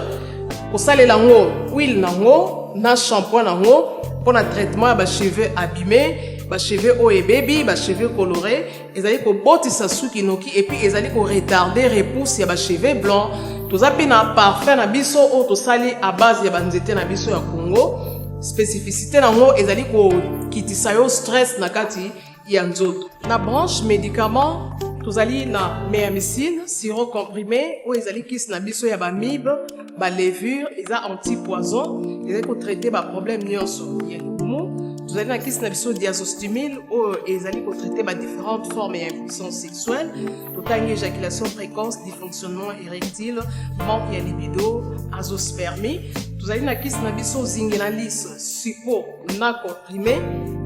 pour ça les lango huile nango na shampoing nango pour le traitement des cheveux abîmés, des cheveux haut et baby, des cheveux colorés, ils allaient ko botisa suki noki et puis ils allaient ko retarder repousse ya ba cheveux blancs. Tous a pena parfum na biso o to sali à base ya banzete na biso ya Congo. Spécificité nango ils allaient ko kitisa yo stress na kati ya nzoto. Na branche médicaments tous allons na méamycine, sirop comprimé, ou ils allons kiss na biso ya ba mib, ba levure, ils a anti-poison, ils allons traiter ba problème nyonso. Tous allons na kiss na biso diazostimile, ou ils allons traiter ba différentes formes d'impuissance sexuelle, tout en éjaculation précoce, dysfonctionnement érectile, manque de libido, azoospermie. Tous allons na kiss na biso zingenalis, suppo, na comprimé,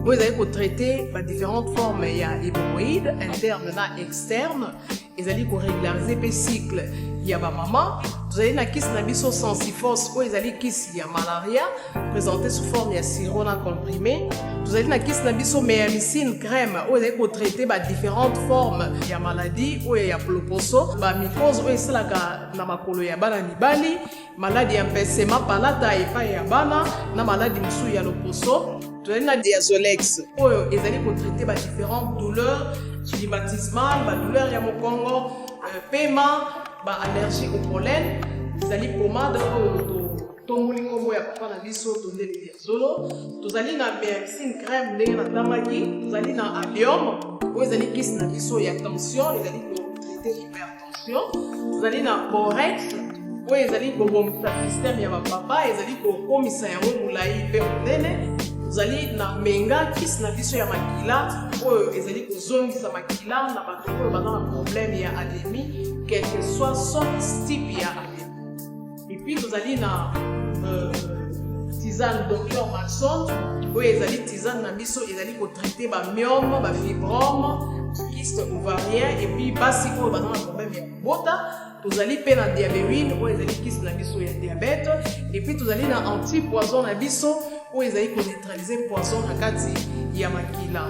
où ils allons traiter ba différentes formes d'hémorroïdes internes na externe, ils allaient régulariser le cycle. Il y a ma maman, vous allez na kiss na biso sensifos, où ils allaient kiss il y a malaria, présenté sous forme de sirop na comprimé. Vous allez na kiss na biso méamycine crème, où ils allaient traiter différentes formes de maladies, où il y a ploposo, mycose, où ils allaient na makolo ya bana mibali, maladie empêchement palata et pas ya bana, na maladie msou ya loposo. Vous allez na diazolex, où ils allaient traiter différentes douleurs climatismales, douleurs ya mokongo, paiement, allergie au pollen, vous allez pommade tomolingo ya papa na biso tondele diazolo, vous allez na méamycine crème ndenge na tamaki, vous allez na allium, vous allez kiss na biso ya tension, vous allez traiter hypertension, vous allez na borex, vous allez kobomisa système ya papa, vous allez komisa yango mulai pe monene. Vous allez na menga kiss na biso ya makila ou ils allez kozongisa makila na bato oyo baza na problème ya anémie quel que soit son type ya anémie. Et puis vous allez na tisane docteur Maxon ou ils allez tisane na biso ils allez ko traiter ba myome ba fibrome kyste ovarien et puis basi oyo baza na problème ya bota. Vous allez payer na diabétique ou ils allez kiss na biso ya diabète et puis vous allez na anti-poison na biso ou ils allez neutraliser poison na kati ya makila.